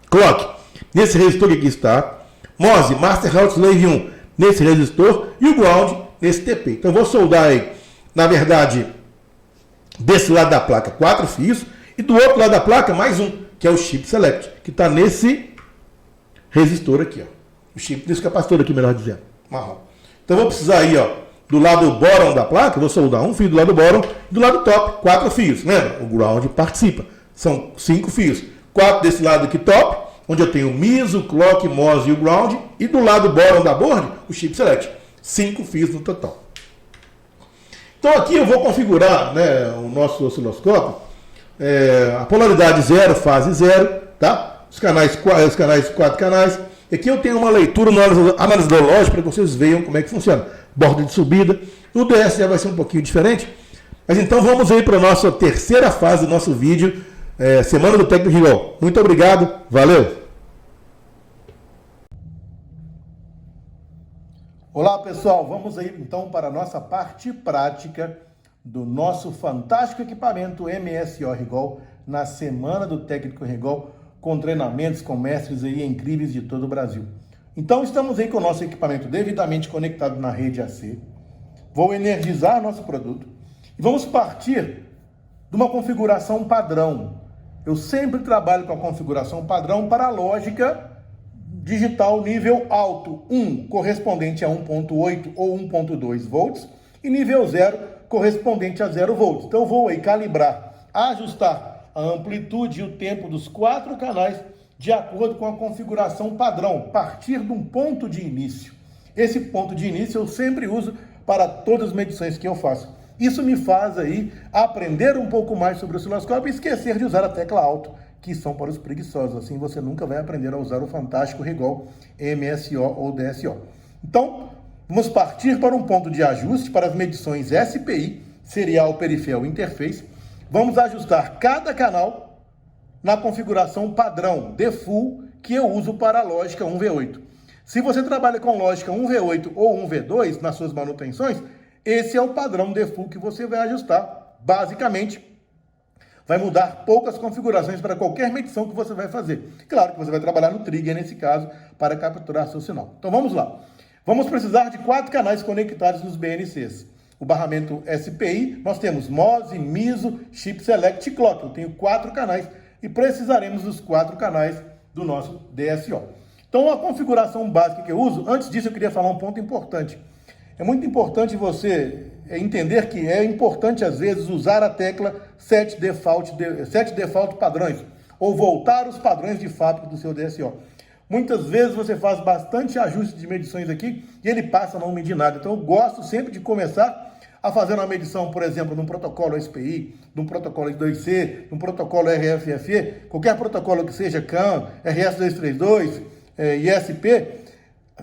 Clock, nesse resistor que aqui está. MOSE, Master Out Slave 1, nesse resistor. E o ground, nesse TP. Então eu vou soldar aí, na verdade, desse lado da placa, 4 fios. E do outro lado da placa, mais um, que é o Chip Select, que está nesse resistor aqui, ó. O chip, nesse capacitor aqui, melhor dizendo, marrom. Então eu vou precisar aí, ó, do lado bottom da placa, eu vou soldar um fio do lado bottom, do lado top, 4 fios. Lembra? O ground participa. São 5 fios. 4 desse lado aqui top, onde eu tenho o MISO, Clock, MOSE e o ground. E do lado bottom da board, o Chip Select. 5 fios no total. Então aqui eu vou configurar, né, o nosso osciloscópio. A polaridade 0, fase 0, tá? Os canais 4 canais. Aqui eu tenho uma leitura na análise da lógica para que vocês vejam como é que funciona. Borda de subida. O DS já vai ser um pouquinho diferente. Mas então vamos aí para a nossa terceira fase do nosso vídeo. Semana do Técnico Rigol. Muito obrigado. Valeu. Olá pessoal, vamos aí então para a nossa parte prática do nosso fantástico equipamento MSO Rigol na Semana do Técnico Rigol, com treinamentos com mestres aí incríveis de todo o Brasil. Então estamos aí com o nosso equipamento devidamente conectado na rede AC. Vou energizar nosso produto e vamos partir de uma configuração padrão. Eu sempre trabalho com a configuração padrão para a lógica digital nível alto 1, correspondente a 1.8 ou 1.2 volts, e nível 0, correspondente a 0 volts. Então eu vou aí calibrar, ajustar a amplitude e o tempo dos 4 canais de acordo com a configuração padrão, partir de um ponto de início. Esse ponto de início eu sempre uso para todas as medições que eu faço. Isso me faz aí aprender um pouco mais sobre o osciloscópio e esquecer de usar a tecla alto, que são para os preguiçosos. Assim você nunca vai aprender a usar o fantástico Rigol MSO ou DSO. Então, vamos partir para um ponto de ajuste para as medições SPI serial, periférico, interface. Vamos ajustar cada canal na configuração padrão, default, que eu uso para a lógica 1V8. Se você trabalha com lógica 1V8 ou 1V2 nas suas manutenções, esse é o padrão default que você vai ajustar. Basicamente, vai mudar poucas configurações para qualquer medição que você vai fazer. Claro que você vai trabalhar no trigger, nesse caso, para capturar seu sinal. Então vamos lá. Vamos precisar de 4 canais conectados nos BNCs. O barramento SPI, nós temos MOSI, MISO, Chip Select e Clock. Eu tenho 4 canais e precisaremos dos 4 canais do nosso DSO. Então a configuração básica que eu uso, antes disso eu queria falar um ponto importante. É muito importante você entender que é importante, às vezes, usar a tecla Set Default Padrões, ou voltar os padrões de fábrica do seu DSO. Muitas vezes você faz bastante ajuste de medições aqui e ele passa a não medir nada. Então eu gosto sempre de começar a fazer uma medição, por exemplo, num protocolo SPI, num protocolo I2C, num protocolo RFFE, qualquer protocolo que seja CAN, RS232, ISP,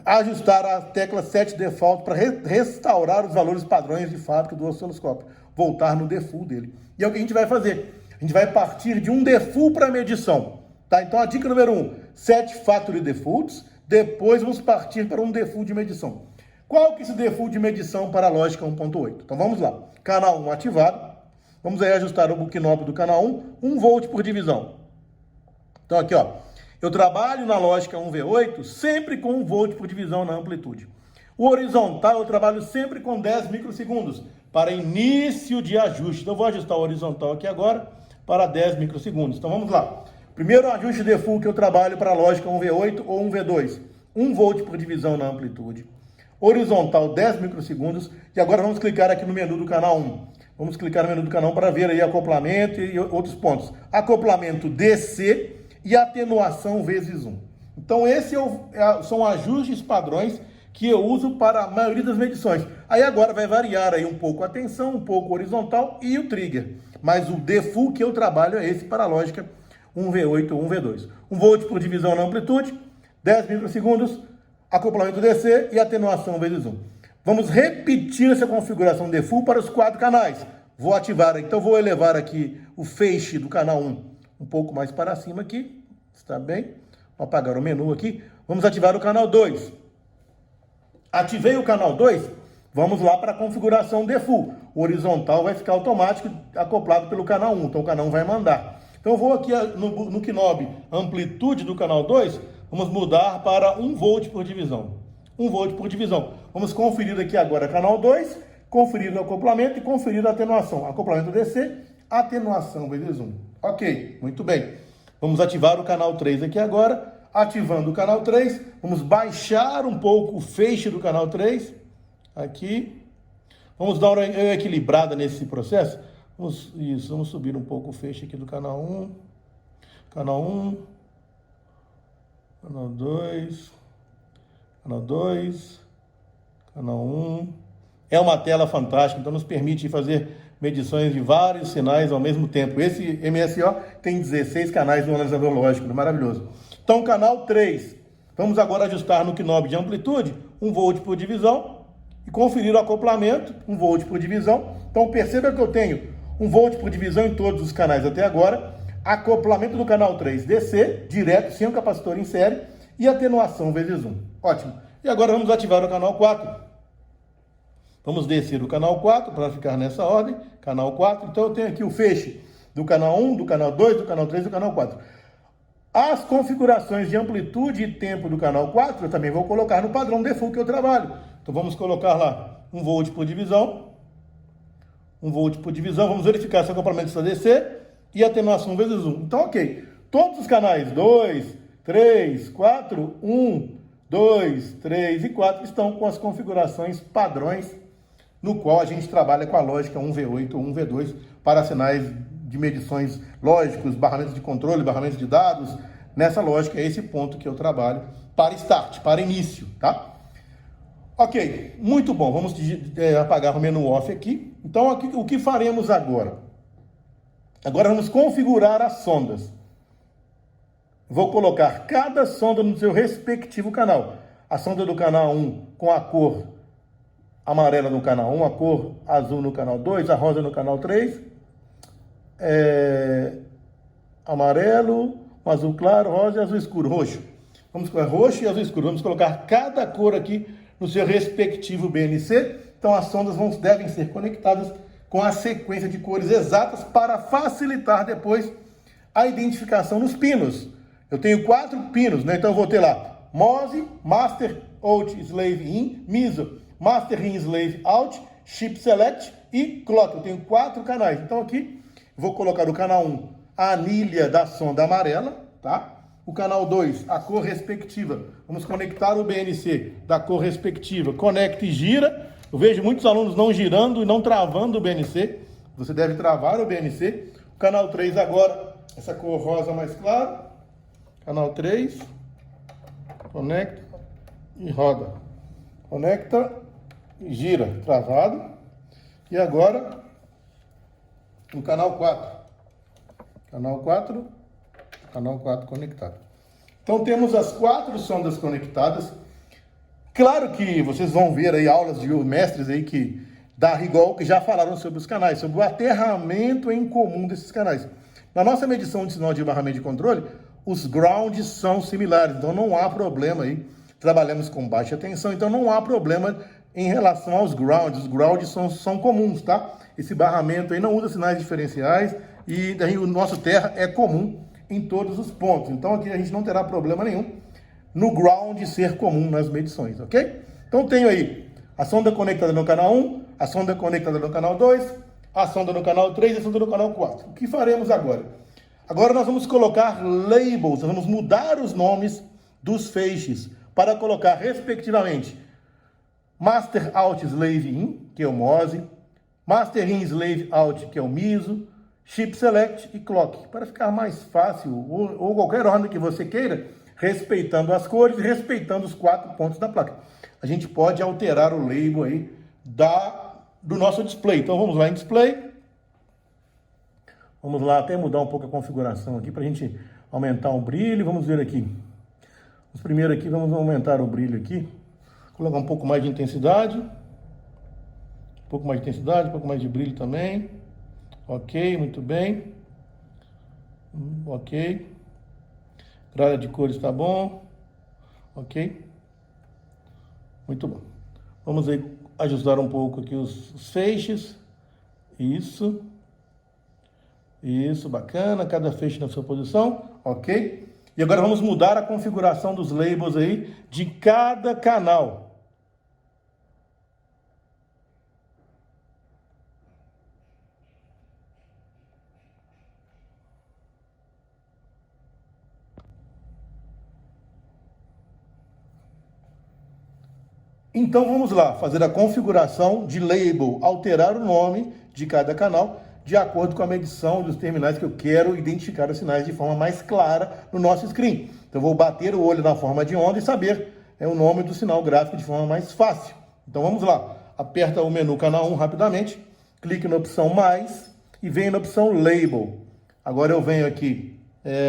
ajustar a tecla Set Default para restaurar os valores padrões de fábrica do osciloscópio, voltar no default dele. E é o que a gente vai fazer. A gente vai partir de um default para medição. Tá? Então a dica número 1, Set Factory Defaults, depois vamos partir para um default de medição. Qual que é esse default de medição para a lógica 1.8? Então vamos lá. Canal 1 ativado. Vamos aí ajustar o book knob do canal 1, 1 volt por divisão. Então aqui, ó. Eu trabalho na lógica 1V8 sempre com 1 volt por divisão na amplitude. O horizontal eu trabalho sempre com 10 microsegundos para início de ajuste. Então eu vou ajustar o horizontal aqui agora para 10 microsegundos. Então vamos lá. Primeiro ajuste default que eu trabalho para a lógica 1V8 ou 1V2. 1 volt por divisão na amplitude. Horizontal 10 microsegundos. E agora vamos clicar aqui no menu do canal 1. Vamos clicar no menu do canal 1 para ver aí acoplamento e outros pontos. Acoplamento DC e atenuação vezes 1. Então, esses são ajustes padrões que eu uso para a maioria das medições. Aí agora vai variar aí um pouco a tensão, um pouco horizontal e o trigger. Mas o default que eu trabalho é esse para a lógica 1V8 ou 1V2. 1 volt por divisão na amplitude, 10 microsegundos, acoplamento DC e atenuação vezes 1. Vamos repetir essa configuração default para os 4 canais. Vou ativar, então vou elevar aqui o feixe do canal 1 um pouco mais para cima aqui, está bem? Vou apagar o menu aqui. Vamos ativar o canal 2. Ativei o canal 2, vamos lá para a configuração default. O horizontal vai ficar automático acoplado pelo canal 1, então o canal 1 vai mandar. Então eu vou aqui no knob amplitude do canal 2, vamos mudar para 1 volt por divisão. 1 volt por divisão. Vamos conferir aqui agora canal 2, conferir o acoplamento e conferir a atenuação. Acoplamento DC, atenuação vezes 1. Ok, muito bem. Vamos ativar o canal 3 aqui agora. Ativando o canal 3, vamos baixar um pouco o feixe do canal 3. Aqui. Vamos dar uma equilibrada nesse processo. Vamos subir um pouco o feixe aqui do canal 1. Canal 1. Canal 2. Canal 2. Canal 1. É uma tela fantástica, então nos permite fazer medições de vários sinais ao mesmo tempo. Esse MSO tem 16 canais no analisador lógico, maravilhoso. Então, canal 3. Vamos agora ajustar no knob de amplitude, 1 volt por divisão, e conferir o acoplamento, 1 volt por divisão. Então, perceba que eu tenho 1 volt por divisão em todos os canais até agora, acoplamento do canal 3 DC, direto, sem o capacitor em série, e atenuação vezes 1. Ótimo. E agora vamos ativar o canal 4. Vamos descer o canal 4 para ficar nessa ordem. Canal 4. Então eu tenho aqui o feixe do canal 1, do canal 2, do canal 3 e do canal 4. As configurações de amplitude e tempo do canal 4 eu também vou colocar no padrão default que eu trabalho. Então vamos colocar lá 1 volt por divisão. 1 volt por divisão. Vamos verificar se o acoplamento está DC e atenuação vezes 1. Então, ok. Todos os canais 2, 3, 4, 1, 2, 3 e 4 estão com as configurações padrões no qual a gente trabalha com a lógica 1V8 ou 1V2 para sinais de medições lógicos, barramentos de controle, barramentos de dados. Nessa lógica é esse ponto que eu trabalho para start, para início, tá? Ok, muito bom. Vamos apagar o menu off aqui. Então, aqui, o que faremos agora? Agora vamos configurar as sondas. Vou colocar cada sonda no seu respectivo canal. A sonda do canal 1 com a cor amarela no canal 1, a cor azul no canal 2, a rosa no canal 3, amarelo, azul claro, rosa e azul escuro, roxo. Vamos colocar roxo e azul escuro. Vamos colocar cada cor aqui no seu respectivo BNC. Então as sondas devem ser conectadas com a sequência de cores exatas para facilitar depois a identificação nos pinos. Eu tenho 4 pinos, né? Então eu vou ter lá MOSI, Master, Out, Slave In, MISO, Master In, Slave Out, Chip Select e Clock. Eu tenho 4 canais. Então aqui eu vou colocar o canal 1, a anilha da sonda amarela, tá? O canal 2, a cor respectiva. Vamos conectar o BNC da cor respectiva. Conecta e gira. Eu vejo muitos alunos não girando e não travando o BNC. Você deve travar o BNC. O canal 3 agora, essa cor rosa mais clara. Canal 3. Conecta e roda. Conecta e gira. Travado. E agora, o canal 4. Canal 4. Canal 4 conectado. Então temos as 4 sondas conectadas. Claro que vocês vão ver aí aulas de mestres aí da Rigol que já falaram sobre os canais, sobre o aterramento em comum desses canais. Na nossa medição de sinal de barramento de controle, os grounds são similares, então não há problema aí. Trabalhamos com baixa tensão, então não há problema em relação aos grounds. Os grounds são comuns, tá? Esse barramento aí não usa sinais diferenciais e daí o nosso terra é comum em todos os pontos. Então aqui a gente não terá problema nenhum no ground ser comum nas medições, ok? Então tenho aí a sonda conectada no canal 1, a sonda conectada no canal 2, a sonda no canal 3 e a sonda no canal 4. O que faremos agora? Agora nós vamos colocar labels, nós vamos mudar os nomes dos feixes para colocar respectivamente Master Out Slave In, que é o MOSI, Master In Slave Out, que é o MISO, Chip Select e Clock, para ficar mais fácil, ou qualquer ordem que você queira, respeitando as cores e respeitando os 4 pontos da placa. A gente pode alterar o label aí do nosso display. Então vamos lá em display. Vamos lá até mudar um pouco a configuração aqui para a gente aumentar o brilho. Vamos ver aqui. Primeiro aqui, vamos aumentar o brilho aqui. Colocar um pouco mais de intensidade. Um pouco mais de intensidade, um pouco mais de brilho também. Ok, muito bem. Ok. Gralha de cores está bom. Ok. Muito bom. Vamos aí ajustar um pouco aqui os feixes. Isso. Isso, bacana. Cada feixe na sua posição. Ok. E agora vamos mudar a configuração dos labels aí de cada canal. Então vamos lá, fazer a configuração de label, alterar o nome de cada canal de acordo com a medição dos terminais que eu quero identificar os sinais de forma mais clara no nosso screen. Então eu vou bater o olho na forma de onda e saber o nome do sinal gráfico de forma mais fácil. Então vamos lá, aperta o menu canal 1 rapidamente, clique na opção mais e vem na opção label. Agora eu venho aqui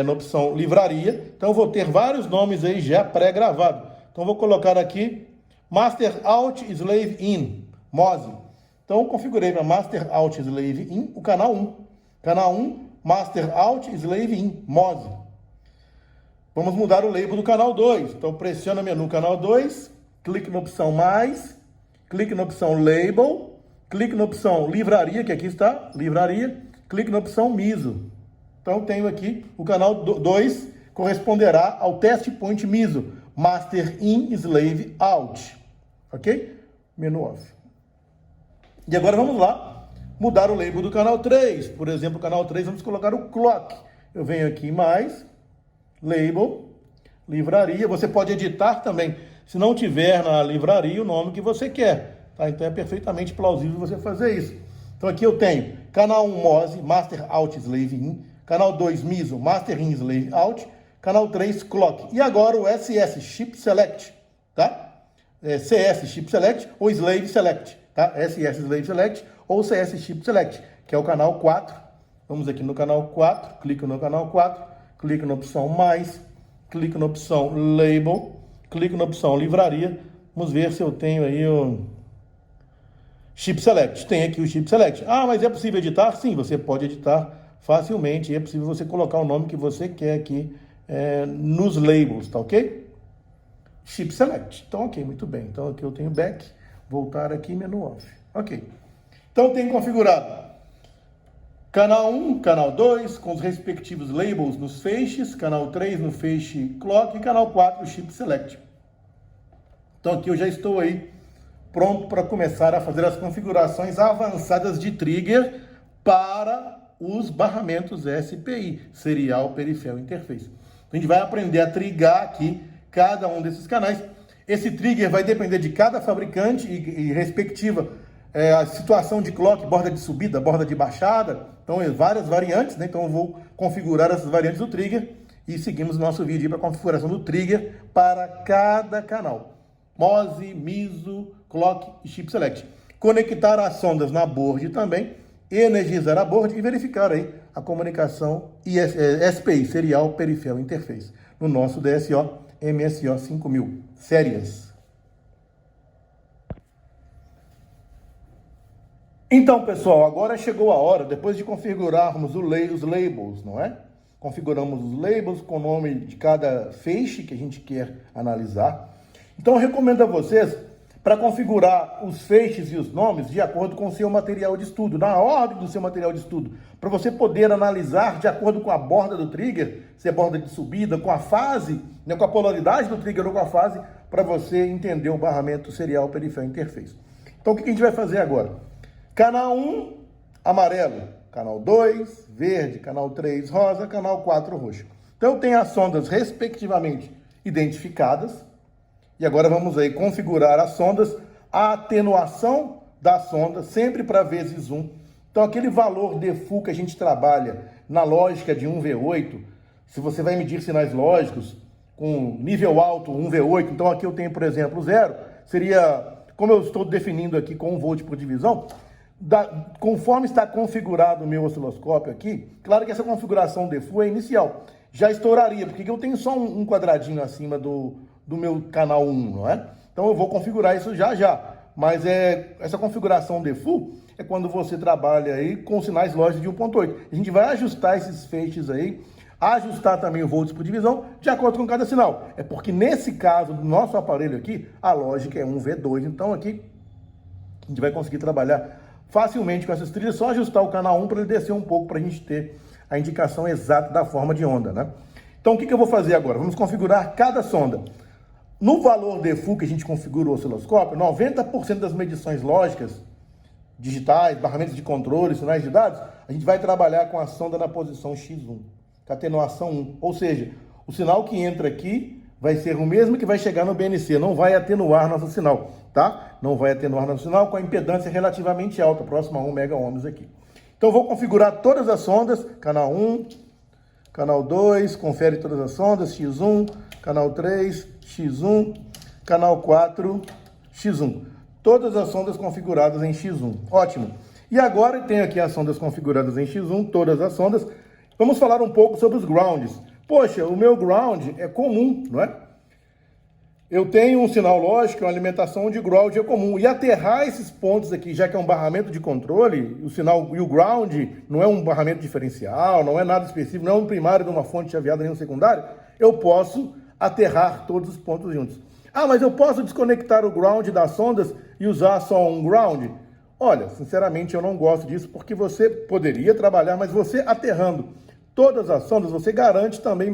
na opção livraria, então eu vou ter vários nomes aí já pré-gravados. Então eu vou colocar aqui Master Out Slave In, MOSI. Então, eu configurei para Master Out Slave In o canal 1. Canal 1, Master Out Slave In, MOSI. Vamos mudar o label do canal 2. Então, pressiona o menu canal 2, clique na opção mais, clique na opção Label, clique na opção Livraria, que aqui está, Livraria, clique na opção MISO. Então, tenho aqui o canal 2, corresponderá ao Test Point MISO, Master In Slave Out. Ok? Menu off. E agora vamos lá, mudar o label do canal 3. Por exemplo, o canal 3, vamos colocar o Clock. Eu venho aqui em mais, Label, Livraria. Você pode editar também, se não tiver na livraria, o nome que você quer. Tá? Então é perfeitamente plausível você fazer isso. Então aqui eu tenho canal 1 MOSI, Master Out Slave In. Canal 2 MISO, Master In Slave Out. Canal 3 Clock. E agora o SS, Chip Select. Tá? CS Chip Select ou Slave Select, tá? SS Slave Select ou CS Chip Select, que é o canal 4. Vamos aqui no canal 4, clico no canal 4, clico na opção mais, clico na opção Label, clico na opção Livraria. Vamos ver se eu tenho aí Chip Select, tem aqui o Chip Select. Ah, mas é possível editar? Sim, você pode editar facilmente. É possível você colocar o nome que você quer aqui nos labels, tá ok? Chip Select. Então, ok, muito bem. Então, aqui eu tenho back, voltar aqui, menu off. Ok. Então, tem configurado canal 1, canal 2, com os respectivos labels nos feixes, canal 3 no feixe clock e canal 4 Chip Select. Então, aqui eu já estou aí pronto para começar a fazer as configurações avançadas de trigger para os barramentos SPI, Serial Peripheral Interface. Então, a gente vai aprender a trigar aqui cada um desses canais. Esse trigger vai depender de cada fabricante e respectiva a situação de clock, borda de subida, borda de baixada. Então, várias variantes, né? Então, eu vou configurar essas variantes do trigger e seguimos nosso vídeo para a configuração do trigger para cada canal. MOSI, MISO, Clock e Chip Select. Conectar as sondas na board também, energizar a board e verificar aí a comunicação SPI, Serial Peripheral Interface, no nosso DSO MSO 5000 séries. Então, pessoal, agora chegou a hora, depois de configurarmos os labels, não é? Configuramos os labels com o nome de cada feixe que a gente quer analisar. Então, eu recomendo a vocês para configurar os feixes e os nomes de acordo com o seu material de estudo, na ordem do seu material de estudo, para você poder analisar de acordo com a borda do trigger, se é borda de subida, com a fase, né, com a polaridade do trigger ou com a fase, para você entender o barramento Serial Peripheral Interface. Então, o que a gente vai fazer agora? Canal 1, amarelo. Canal 2, verde. Canal 3, rosa. Canal 4, roxo. Então, eu tenho as sondas respectivamente identificadas. E agora vamos aí configurar as sondas, a atenuação da sonda, sempre para vezes 1. Então, aquele valor default que a gente trabalha na lógica de 1V8, se você vai medir sinais lógicos com nível alto, 1V8, então aqui eu tenho, por exemplo, 0, seria, como eu estou definindo aqui com 1 volt por divisão, conforme está configurado o meu osciloscópio aqui, claro que essa configuração default é inicial, já estouraria, porque eu tenho só um quadradinho acima do meu canal 1, não é? Então eu vou configurar isso já. Mas essa configuração default é quando você trabalha aí com sinais lógicos de 1.8. A gente vai ajustar esses feixes aí, ajustar também o volts por divisão, de acordo com cada sinal. É porque nesse caso do nosso aparelho aqui, a lógica é 1V2. Então aqui a gente vai conseguir trabalhar facilmente com essas trilhas, só ajustar o canal 1 para ele descer um pouco para a gente ter a indicação exata da forma de onda, né? Então o que eu vou fazer agora? Vamos configurar cada sonda. No valor default que a gente configura o osciloscópio, 90% das medições lógicas, digitais, barramentos de controle, sinais de dados, a gente vai trabalhar com a sonda na posição X1, com a atenuação 1. Ou seja, o sinal que entra aqui vai ser o mesmo que vai chegar no BNC, não vai atenuar nosso sinal, tá? Não vai atenuar nosso sinal com a impedância relativamente alta, próxima a 1 MΩ aqui. Então, eu vou configurar todas as sondas, canal 1, canal 2, confere todas as sondas, X1, canal 3, X1, canal 4, X1. Todas as sondas configuradas em X1. Ótimo. E agora eu tenho aqui as sondas configuradas em X1, todas as sondas. Vamos falar um pouco sobre os grounds. Poxa, o meu ground é comum, não é? Eu tenho um sinal lógico, uma alimentação de ground é comum. E aterrar esses pontos aqui, já que é um barramento de controle, o sinal e o ground não é um barramento diferencial, não é nada específico, não é um primário de uma fonte chaveada nem um secundário, eu posso aterrar todos os pontos juntos. Ah, mas eu posso desconectar o ground das sondas e usar só um ground? Olha, sinceramente eu não gosto disso, porque você poderia trabalhar, mas você aterrando todas as sondas, você garante também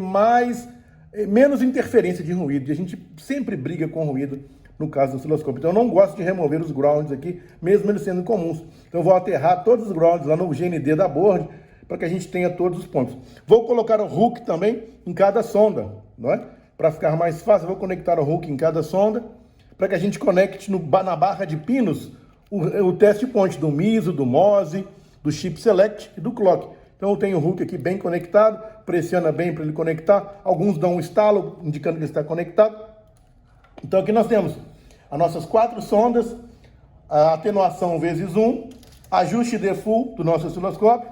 menos interferência de ruído. E a gente sempre briga com ruído no caso do osciloscópio. Então eu não gosto de remover os grounds aqui, mesmo eles sendo comuns. Então eu vou aterrar todos os grounds lá no GND da board, para que a gente tenha todos os pontos. Vou colocar o hook também em cada sonda, não é? Para ficar mais fácil, eu vou conectar o hook em cada sonda, para que a gente conecte na barra de pinos o test point do MISO, do MOSI, do Chip Select e do Clock. Então eu tenho o hook aqui bem conectado, pressiona bem para ele conectar, alguns dão um estalo, indicando que ele está conectado. Então aqui nós temos as nossas 4 sondas, a atenuação vezes 1, ajuste default do nosso osciloscópio,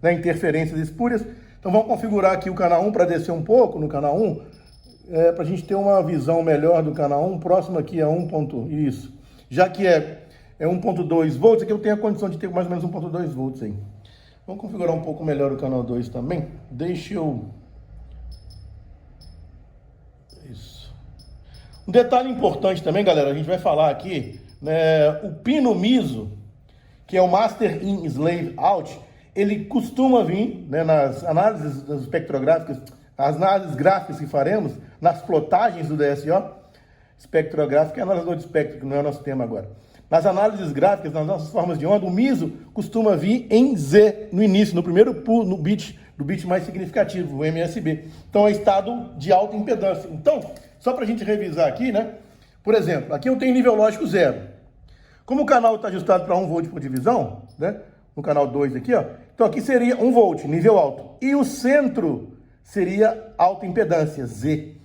né, interferências espúrias. Então vamos configurar aqui o canal 1 para descer um pouco no canal 1, para a gente ter uma visão melhor do canal 1, próximo aqui a 1. Isso. Já que é é 1.2 volts. Aqui eu tenho a condição de ter mais ou menos 1.2 volts aí. Vamos configurar um pouco melhor o canal 2 também. Deixa eu... Isso. Um detalhe importante também, galera, a gente vai falar aqui, né, o pino MISO, que é o Master In Slave Out, ele costuma vir, né, nas análises espectrográficas, as análises gráficas que faremos, nas plotagens do DSO, espectrográfica é analisador de espectro, que não é o nosso tema agora. Nas análises gráficas, nas nossas formas de onda, o MISO costuma vir em Z no início, no primeiro pulo, no bit, do bit mais significativo, o MSB. Então é estado de alta impedância. Então, só para a gente revisar aqui, né? Por exemplo, aqui eu tenho nível lógico 0. Como o canal está ajustado para 1 volt por divisão, né? No canal 2 aqui, ó. Então aqui seria 1 volt, nível alto. E o centro seria alta impedância, Z,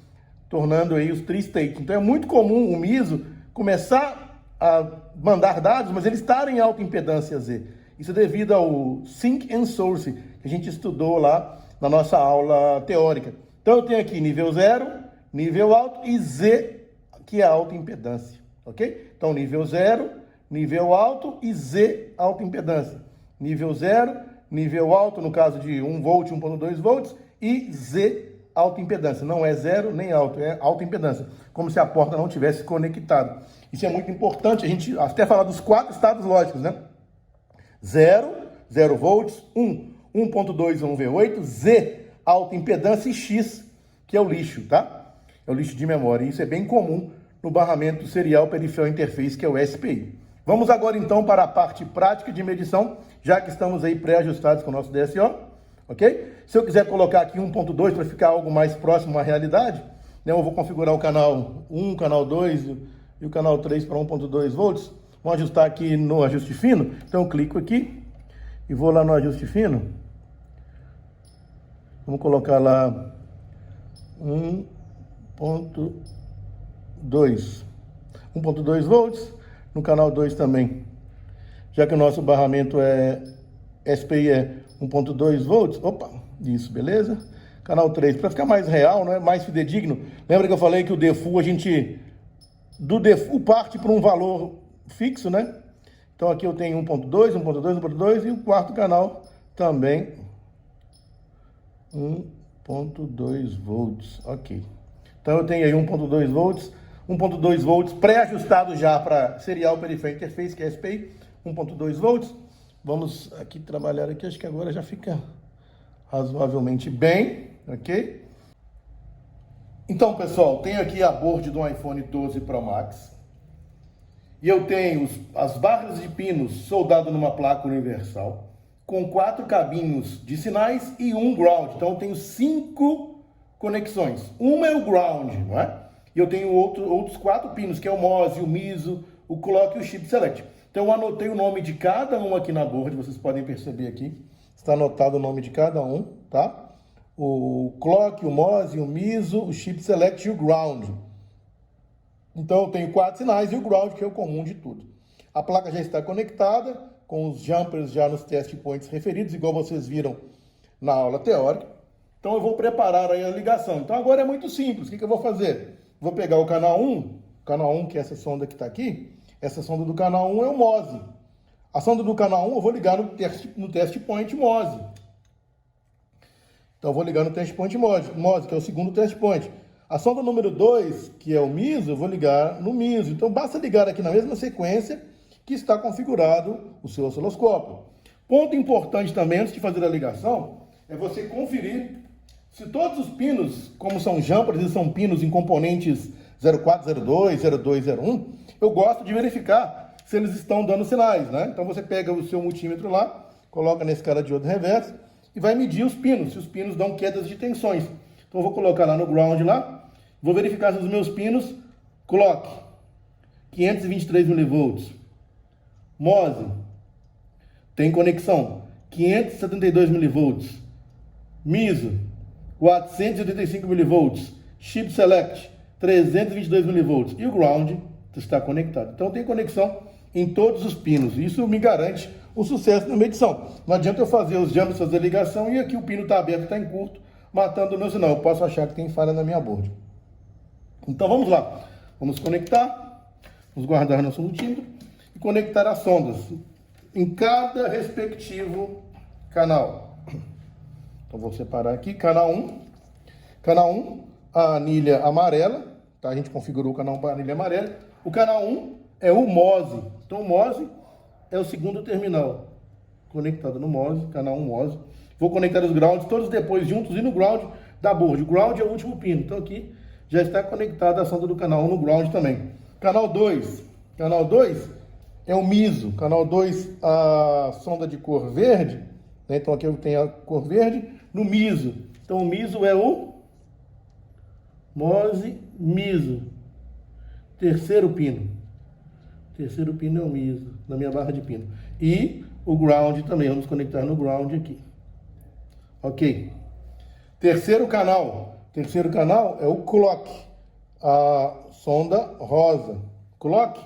tornando aí os tri-state. Então é muito comum o MISO começar a mandar dados, mas eles estarem em alta impedância Z. Isso é devido ao Sync and Source, que a gente estudou lá na nossa aula teórica. Então eu tenho aqui nível 0, nível alto e Z, que é alta impedância, ok? Então nível 0, nível alto e Z, alta impedância. Nível 0, nível alto, no caso de 1 volt, 1.2 volts, e Z, alta impedância. Não é 0 nem alto, é alta impedância. Como se a porta não tivesse conectado. Isso é muito importante, a gente até falar dos 4 estados lógicos, né? 0, 0 volts, 1, 1.2, 1V8, Z, alta impedância e X, que é o lixo, tá? É o lixo de memória. Isso é bem comum no barramento serial Peripheral Interface, que é o SPI. Vamos agora então para a parte prática de medição, já que estamos aí pré-ajustados com o nosso DSO, ok? Se eu quiser colocar aqui 1.2 para ficar algo mais próximo à realidade, né, eu vou configurar o canal 1, canal 2 e o canal 3 para 1.2 volts. Vamos ajustar aqui no ajuste fino. Então eu clico aqui e vou lá no ajuste fino. Vamos colocar lá 1.2 volts. No canal 2 também. Já que o nosso barramento é SPI é 1.2 volts. Opa, isso, beleza? Canal 3, para ficar mais real, né, mais fidedigno. Lembra que eu falei que o default, a gente... Do default parte para um valor fixo, né? Então aqui eu tenho 1.2, 1.2, 1.2 e o quarto canal também 1.2 volts, ok. Então eu tenho aí 1.2 volts, 1.2 volts pré-ajustado já para Serial Peripheral Interface, que é SPI, 1.2 volts. Vamos aqui trabalhar aqui, acho que agora já fica razoavelmente bem, ok? Então, pessoal, tenho aqui a board do iPhone 12 Pro Max. E eu tenho as barras de pinos soldadas numa placa universal, com 4 cabinhos de sinais e um ground. Então eu tenho 5 conexões. Uma é o ground, não é? E eu tenho outros 4 pinos, que é o MOSI, o MISO, o clock e o chip select. Então eu anotei o nome de cada um aqui na board, vocês podem perceber aqui. Está anotado o nome de cada um, tá? O clock, o MOSI, o MISO, o chip select e o ground. Então eu tenho 4 sinais e o ground, que é o comum de tudo. A placa já está conectada, com os jumpers já nos test points referidos, igual vocês viram na aula teórica. Então eu vou preparar aí a ligação. Então agora é muito simples. O que eu vou fazer? Vou pegar o canal 1, que é essa sonda que está aqui. Essa sonda do canal 1 é o MOSI. A sonda do canal 1 eu vou ligar no test point MOSI. Então eu vou ligar no test point MOSI, que é o segundo test point. A sonda número 2, que é o MISO, eu vou ligar no MISO. Então basta ligar aqui na mesma sequência que está configurado o seu osciloscópio. Ponto importante também, antes de fazer a ligação, é você conferir se todos os pinos, como são jumpers, eles são pinos em componentes 0402, 0201, eu gosto de verificar se eles estão dando sinais, né? Então você pega o seu multímetro lá, coloca nesse cara de outro reverso e vai medir os pinos, se os pinos dão quedas de tensões. Então eu vou colocar lá no ground lá, vou verificar se os meus pinos, clock, 523 mV, MOSI, tem conexão, 572 mV, MISO, 485 mV, chip select, 322 mV e o ground está conectado. Então tem conexão em todos os pinos. Isso me garante o sucesso na medição. Não adianta eu fazer os jumps, fazer a ligação e aqui o pino está aberto, está em curto, matando o meu sinal. Eu posso achar que tem falha na minha board. Então vamos lá. Vamos conectar. Vamos guardar nosso multímetro. e conectar as sondas em cada respectivo canal. Então vou separar aqui, canal 1. Canal 1, a anilha amarela, tá? A gente configurou o canal para a anilha amarela. O canal 1 é o MOSE. Então o MOSE é o segundo terminal. Conectado no MOSE, canal 1 MOSE. Vou conectar os grounds todos depois juntos e no ground da board. O ground é o último pino. Então aqui já está conectada a sonda do canal 1 no ground também. Canal 2. Canal 2 é o MISO. Canal 2, a sonda de cor verde. Né? Então aqui eu tenho a cor verde no MISO. Então o MISO é o MOSE MISO. Terceiro pino. Terceiro pino é o MISO, na minha barra de pino. E o ground também. Vamos conectar no ground aqui. Ok. Terceiro canal. Terceiro canal é o clock. A sonda rosa. Clock,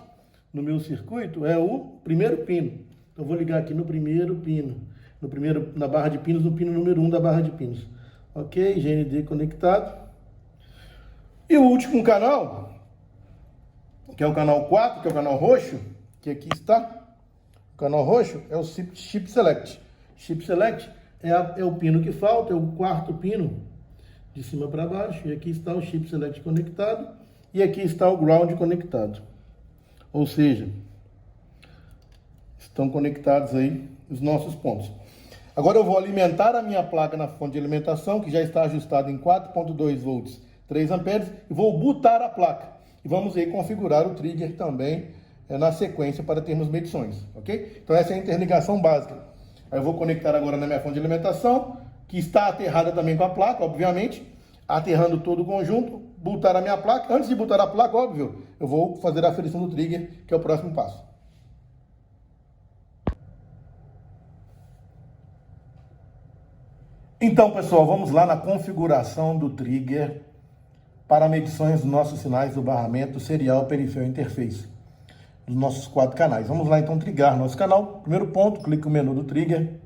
no meu circuito, é o primeiro pino. Então, eu vou ligar aqui no primeiro pino. No primeiro, na barra de pinos, no pino número 1 da barra de pinos. Ok, GND conectado. E o último canal, que é o canal 4, que é o canal roxo, que aqui está. O canal roxo é o Chip Select. Chip Select é o pino que falta, é o quarto pino de cima para baixo. E aqui está o Chip Select conectado. E aqui está o ground conectado. Ou seja, estão conectados aí os nossos pontos. Agora eu vou alimentar a minha placa na fonte de alimentação, que já está ajustada em 4.2 volts, 3 amperes, e vou botar a placa. E vamos aí configurar o trigger também na sequência para termos medições, ok? Então essa é a interligação básica. Aí eu vou conectar agora na minha fonte de alimentação, que está aterrada também com a placa, obviamente, aterrando todo o conjunto, botar a minha placa. Antes de botar a placa, óbvio, eu vou fazer a aferição do trigger, que é o próximo passo. Então, pessoal, vamos lá na configuração do trigger para medições dos nossos sinais do barramento serial periférico interface, dos nossos 4 canais. Vamos lá, então, trigar nosso canal. Primeiro ponto, clique no menu do trigger.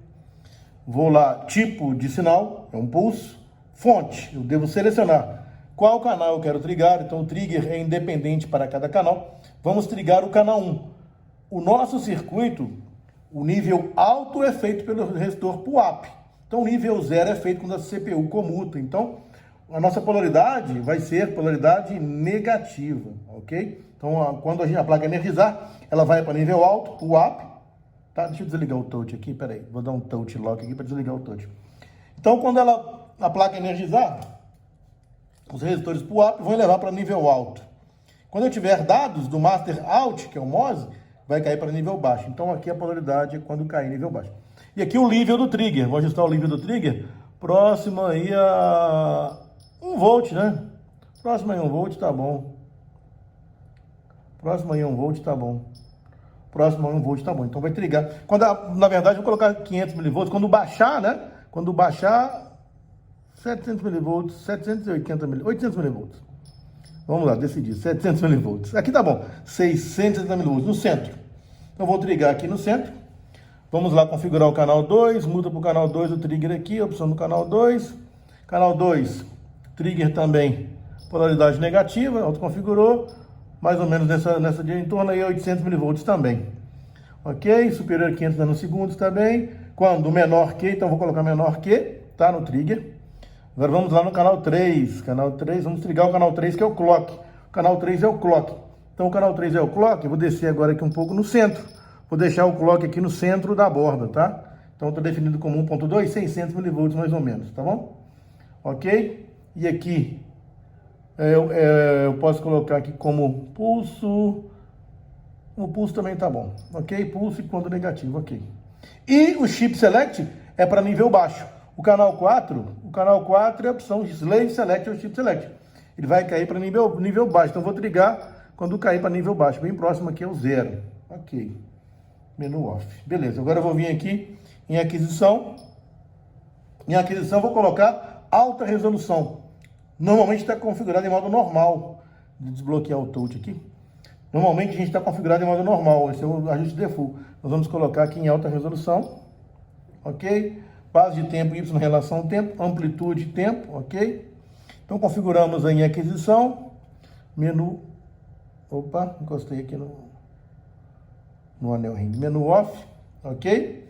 Vou lá, tipo de sinal, é um pulso. Fonte, eu devo selecionar qual canal eu quero trigar. Então, o trigger é independente para cada canal. Vamos trigar o canal 1. O nosso circuito, o nível alto é feito pelo resistor PUAP. Então, o nível 0 é feito quando a CPU comuta. Então, a nossa polaridade vai ser polaridade negativa, ok? Então, quando a placa energizar, ela vai para nível alto, PUAP. Tá? Deixa eu desligar o touch aqui, peraí. Vou dar um touch lock aqui para desligar o touch. Então, quando a placa energizar, os resistores PUAP vão levar para nível alto. Quando eu tiver dados do master out, que é o MOSE, vai cair para nível baixo. Então, aqui a polaridade é quando cair nível baixo. E aqui o nível do trigger. Vou ajustar o nível do trigger próximo aí a 1 volt, né? Próximo aí a 1 volt, tá bom. Próximo aí a 1 volt, tá bom. Próximo a 1 volt, tá bom. Então vai trigar. Na verdade, eu vou colocar 500 mV. Quando baixar, né? Quando baixar 700 mV, 780 mV, 800 mV. Vamos lá, decidir. 700 mV. Aqui tá bom. 660 mV no centro. Então vou trigar aqui no centro. Vamos lá configurar o canal 2. Muda para o canal 2 o trigger aqui. Opção do canal 2. Canal 2. Trigger também. Polaridade negativa. Autoconfigurou. Mais ou menos nessa em torno aí 800 mV também. Ok? Superior a 500 nanosegundos também. Quando menor que, então vou colocar menor que, tá? No trigger. Agora vamos lá no canal 3. Canal 3, vamos trigar o canal 3, que é o clock. O canal 3 é o clock. Então o canal 3 é o clock. Eu vou descer agora aqui um pouco no centro. Vou deixar o clock aqui no centro da borda, tá? Então estou definindo como 1.2, 600 mV mais ou menos, tá bom? Ok? E aqui eu posso colocar aqui como pulso. O pulso também tá bom, ok? Pulso e ponto negativo, ok. E o Chip Select é para nível baixo. O canal 4 é a opção de Slave Select ou Chip Select. Ele vai cair para nível baixo. Então, eu vou trigar quando cair para nível baixo. Bem próximo aqui é o 0. Ok. Menu off. Beleza. Agora eu vou vir aqui em aquisição. Em aquisição, eu vou colocar alta resolução. Normalmente está configurado em modo normal. Vou desbloquear o touch aqui. Normalmente a gente está configurado em modo normal. Esse é o ajuste default. Nós vamos colocar aqui em alta resolução. Ok? Base de tempo Y em relação ao tempo. Amplitude tempo. Ok? Então configuramos aí em aquisição. Menu. Opa, encostei aqui no no anel REND. Menu off, ok?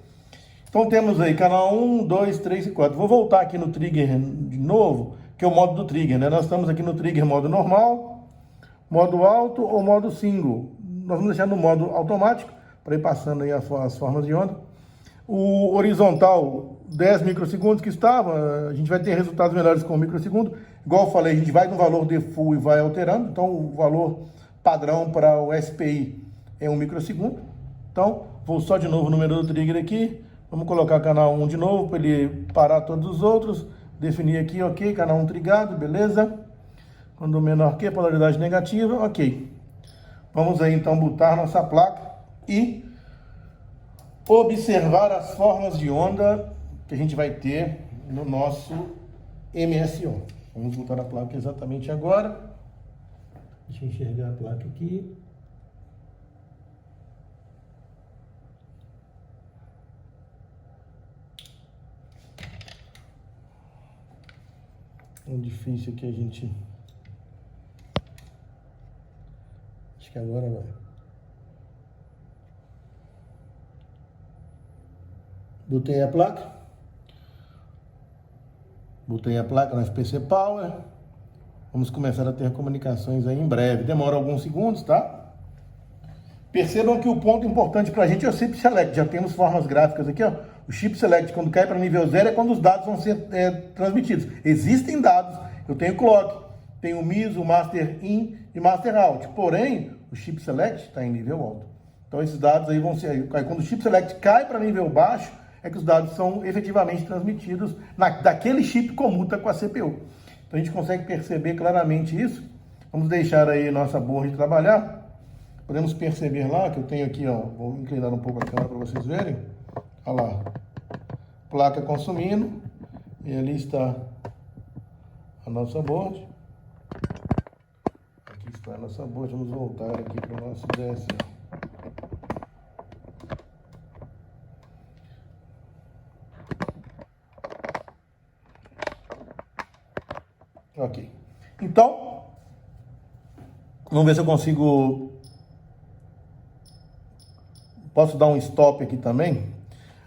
Então temos aí canal 1, 2, 3 e 4. Vou voltar aqui no trigger de novo, que é o modo do trigger, né? Nós estamos aqui no trigger modo normal, modo alto ou modo single. Nós vamos deixar no modo automático, para ir passando aí as formas de onda. O horizontal, 10 microsegundos que estava, a gente vai ter resultados melhores com o microsegundo. Igual eu falei, a gente vai no valor default e vai alterando. Então o valor padrão para o SPI é 1 microsegundo. Então, vou só de novo no menu do trigger aqui. Vamos colocar canal 1 de novo, para ele parar todos os outros. Definir aqui, ok, canal 1 trigado, beleza. Quando menor que, polaridade negativa, ok. Vamos aí então botar nossa placa e observar as formas de onda que a gente vai ter no nosso MSO. Vamos botar a placa exatamente agora. Deixa eu enxergar a placa aqui. É difícil aqui a gente... Acho que agora vai. Botei a placa. Botei a placa no SPC Power. Vamos começar a ter comunicações aí em breve. Demora alguns segundos, tá? Percebam que o ponto importante para a gente é o chip select. Já temos formas gráficas aqui, ó. O chip select, quando cai para nível 0, é quando os dados vão ser transmitidos. Existem dados. Eu tenho clock, tenho MISO, master in e master out. Porém, o chip select está em nível alto. Então, esses dados aí vão ser... Quando o chip select cai para nível baixo, é que os dados são efetivamente transmitidos daquele chip comuta com a CPU. Então, a gente consegue perceber claramente isso. Vamos deixar aí nossa board trabalhar. Podemos perceber lá que eu tenho aqui, ó, vou inclinar um pouco a câmera para vocês verem. Olha lá, placa consumindo, e ali está a nossa board. Aqui está a nossa board, vamos voltar aqui para o nosso DSL. Ok, então, vamos ver se eu consigo... Posso dar um stop aqui também,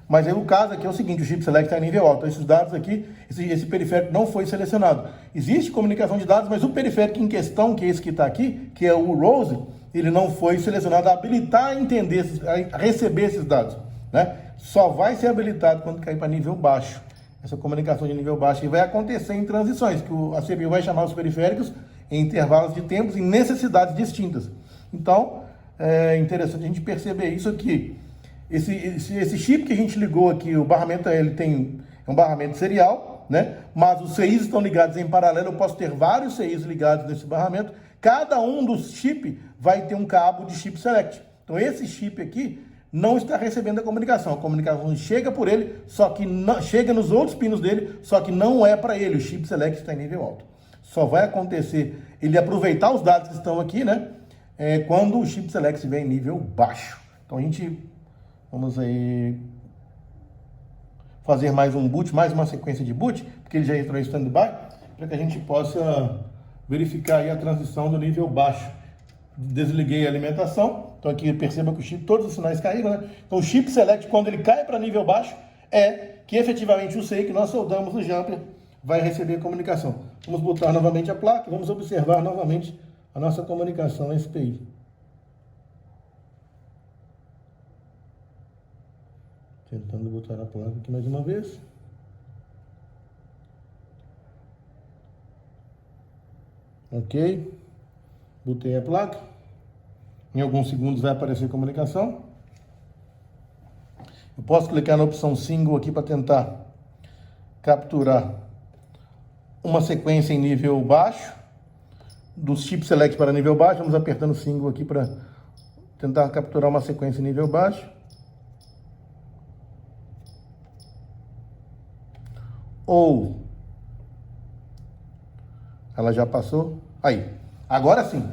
mas aí o caso aqui é o seguinte, o chip select está em nível alto. Então, esses dados aqui, esse periférico não foi selecionado. Existe comunicação de dados, mas o periférico em questão, que é esse que está aqui, que é o Rose, ele não foi selecionado a habilitar a entender, a receber esses dados, né? Só vai ser habilitado quando cair para nível baixo. Essa comunicação de nível baixo vai acontecer em transições, que a CPU vai chamar os periféricos em intervalos de tempos, em necessidades distintas. Então, é interessante a gente perceber isso aqui. Esse chip que a gente ligou aqui, o barramento, ele é um barramento serial, né? Mas os CIs estão ligados em paralelo. Eu posso ter vários CIs ligados nesse barramento. Cada um dos chips vai ter um cabo de chip select. Então, esse chip aqui não está recebendo a comunicação chega por ele, só que não, chega nos outros pinos dele, só que não é para ele. O chip select está em nível alto. Só vai acontecer ele aproveitar os dados que estão aqui, né? Quando o chip select estiver em nível baixo. Então a gente vamos aí fazer mais um boot, mais uma sequência de boot, porque ele já entrou em standby, para que a gente possa verificar aí a transição do nível baixo. Desliguei a alimentação, então aqui perceba que o chip, todos os sinais caíram, né? Então o chip select, quando ele cai para nível baixo, é que efetivamente o CI que nós soldamos no jumper vai receber a comunicação. Vamos botar novamente a placa, vamos observar novamente a nossa comunicação SPI. Tentando botar a placa aqui mais uma vez. Ok. Botei a placa. Em alguns segundos vai aparecer a comunicação. Eu posso clicar na opção single aqui para tentar capturar uma sequência em nível baixo. Do chip select para nível baixo, vamos apertando o single aqui para tentar capturar uma sequência em nível baixo. Ou ela já passou. Aí, agora sim,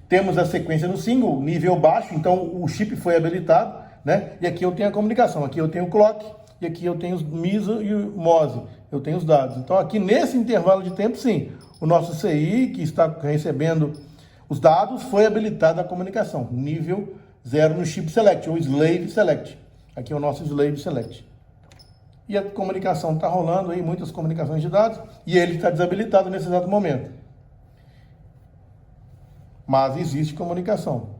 temos a sequência no single, nível baixo, então o chip foi habilitado, né? E aqui eu tenho a comunicação, aqui eu tenho o clock, e aqui eu tenho os MISO e o MOSE, eu tenho os dados. Então aqui nesse intervalo de tempo, sim, o nosso CI, que está recebendo os dados, foi habilitada a comunicação, nível 0 no chip select, ou slave select. Aqui é o nosso slave select. E a comunicação está rolando aí, muitas comunicações de dados, e ele está desabilitado nesse exato momento. Mas existe comunicação.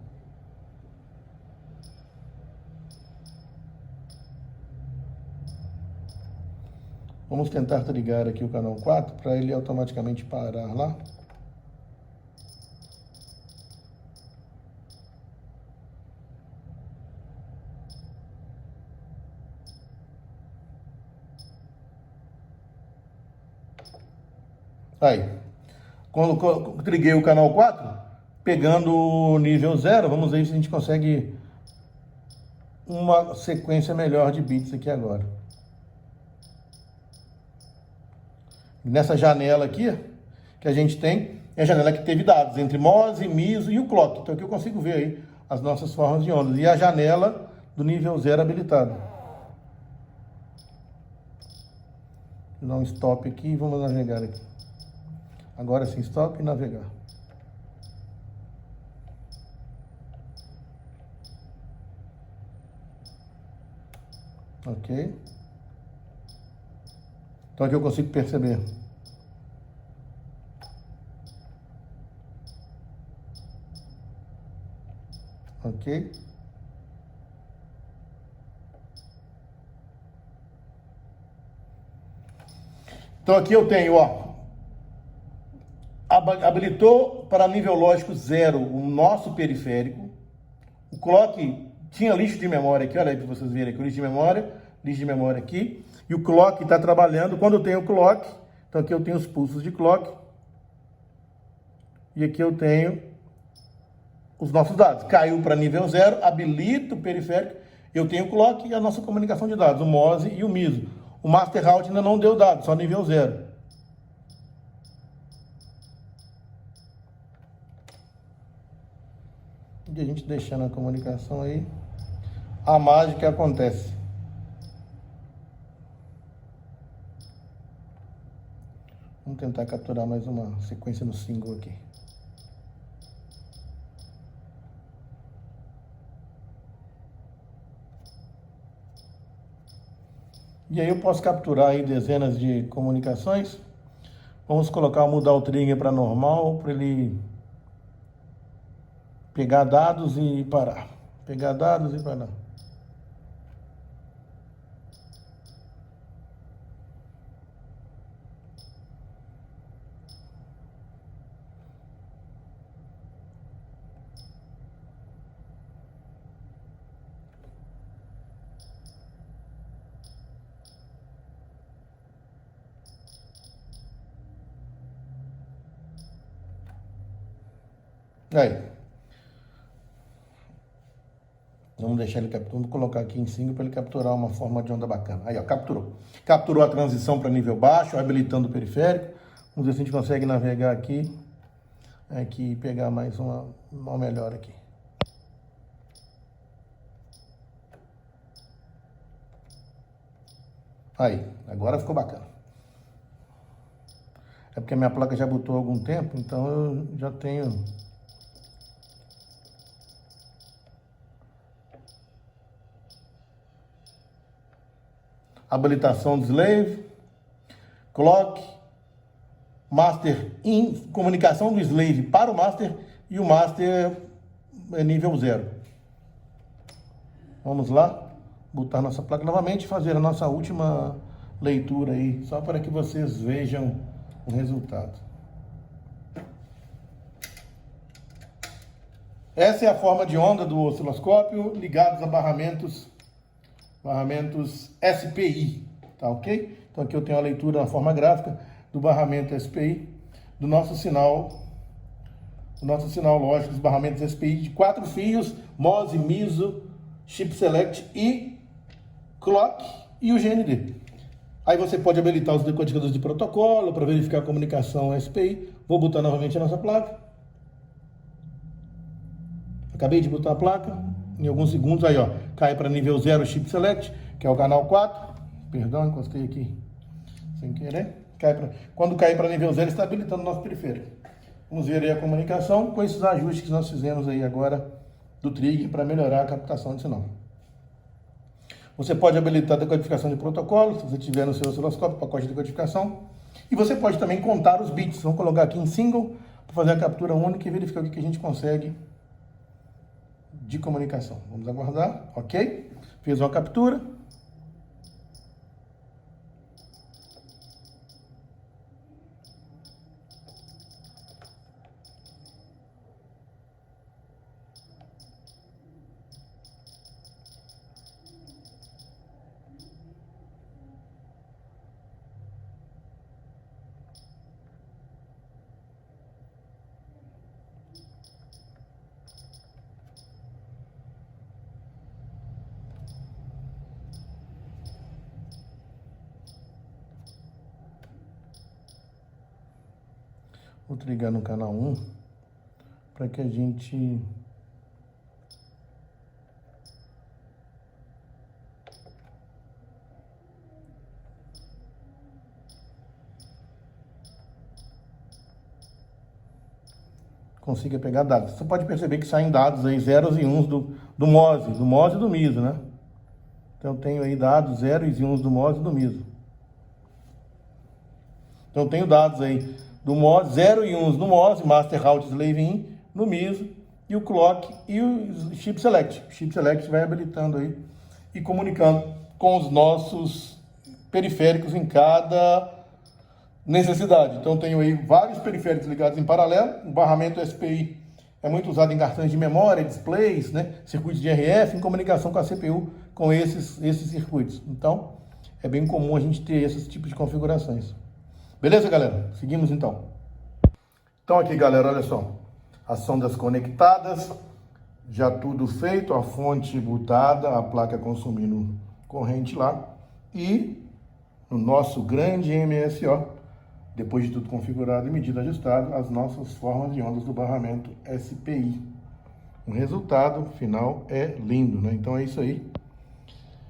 Vamos tentar ligar aqui o canal 4 para ele automaticamente parar lá. Aí, quando liguei o canal 4, pegando o nível 0, vamos ver se a gente consegue uma sequência melhor de bits aqui agora. Nessa janela aqui, que a gente tem, é a janela que teve dados entre MOSE, MISO e o clock. Então aqui eu consigo ver aí as nossas formas de ondas. E a janela do nível 0 habilitada. Vou dar um stop aqui e vamos navegar aqui. Agora sim, stop e navegar. Ok. Então aqui eu consigo perceber. Ok. Então aqui eu tenho, ó, habilitou para nível lógico 0 o nosso periférico. O clock tinha lixo de memória aqui, olha aí para vocês verem aqui, o lixo de memória aqui. E o clock está trabalhando. Quando eu tenho o clock, então aqui eu tenho os pulsos de clock. E aqui eu tenho os nossos dados. Caiu para nível 0, habilita o periférico. Eu tenho o clock e a nossa comunicação de dados, o MOSE e o MISO. O master route ainda não deu dados, só nível 0. E a gente deixando a comunicação aí, a mágica acontece. Vamos tentar capturar mais uma sequência no single aqui. E aí eu posso capturar aí dezenas de comunicações. Vamos mudar o trigger para normal, para ele pegar dados e parar. Pegar dados e parar. Aí. Vamos deixar ele capturar. Vamos colocar aqui em 5 para ele capturar uma forma de onda bacana. Aí, ó, capturou. Capturou a transição para nível baixo, habilitando o periférico. Vamos ver se a gente consegue navegar aqui. Aqui e pegar mais uma melhor aqui. Aí, agora ficou bacana. É porque a minha placa já botou há algum tempo, então eu já tenho... habilitação do slave, clock, master in, comunicação do slave para o master e o master é nível 0. Vamos lá, botar nossa placa novamente e fazer a nossa última leitura aí, só para que vocês vejam o resultado. Essa é a forma de onda do osciloscópio ligados a barramentos SPI, tá ok? Então aqui eu tenho a leitura na forma gráfica do barramento SPI, do nosso sinal lógico dos barramentos SPI de 4 fios, MOSE, MISO, Chip Select e Clock e o GND. Aí você pode habilitar os decodificadores de protocolo para verificar a comunicação SPI. Vou botar novamente a nossa placa. Acabei de botar a placa. Em alguns segundos, aí ó, cai para nível 0 Chip Select, que é o canal 4. Perdão, encostei aqui sem querer. Quando cair para nível 0, está habilitando o nosso periférico. Vamos ver aí a comunicação com esses ajustes que nós fizemos aí agora do trigger para melhorar a captação de sinal. Você pode habilitar a decodificação de protocolo, se você tiver no seu osciloscópio, pacote de decodificação. E você pode também contar os bits. Vamos colocar aqui em single para fazer a captura única e verificar o que a gente consegue de comunicação. Vamos aguardar, ok? Fez uma captura. Vou ligar no canal 1 para que a gente consiga pegar dados. Você pode perceber que saem dados aí, zeros e uns do MOSE e do MISO, né? Então eu tenho aí dados zeros e uns do MOSE e do MISO. Então eu tenho dados aí do MOSE, 0 e 1 no MOSE, Master Route Slave In, no MISO, e o Clock e o Chip Select. O Chip Select vai habilitando aí e comunicando com os nossos periféricos em cada necessidade. Então tenho aí vários periféricos ligados em paralelo. O barramento SPI é muito usado em cartões de memória, displays, né, circuitos de RF, em comunicação com a CPU, com esses circuitos. Então é bem comum a gente ter esses tipos de configurações. Beleza, galera? Seguimos então. Então aqui, galera, olha só. As sondas conectadas, já tudo feito, a fonte botada, a placa consumindo corrente lá. E no nosso grande MSO, depois de tudo configurado e medida ajustada, as nossas formas de ondas do barramento SPI. O resultado final é lindo, né? Então é isso aí.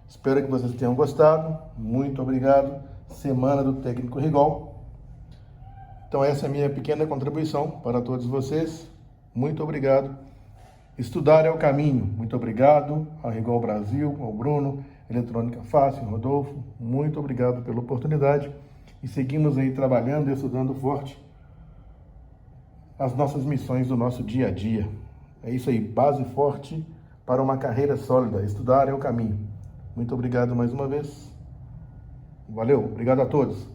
Espero que vocês tenham gostado. Muito obrigado. Semana do Técnico Rigol. Então essa é a minha pequena contribuição para todos vocês. Muito obrigado. Estudar é o caminho. Muito obrigado ao Rigol Brasil, ao Bruno, Eletrônica Fácil, Rodolfo. Muito obrigado pela oportunidade. E seguimos aí trabalhando e estudando forte as nossas missões do nosso dia a dia. É isso aí, base forte para uma carreira sólida. Estudar é o caminho. Muito obrigado mais uma vez. Valeu, obrigado a todos.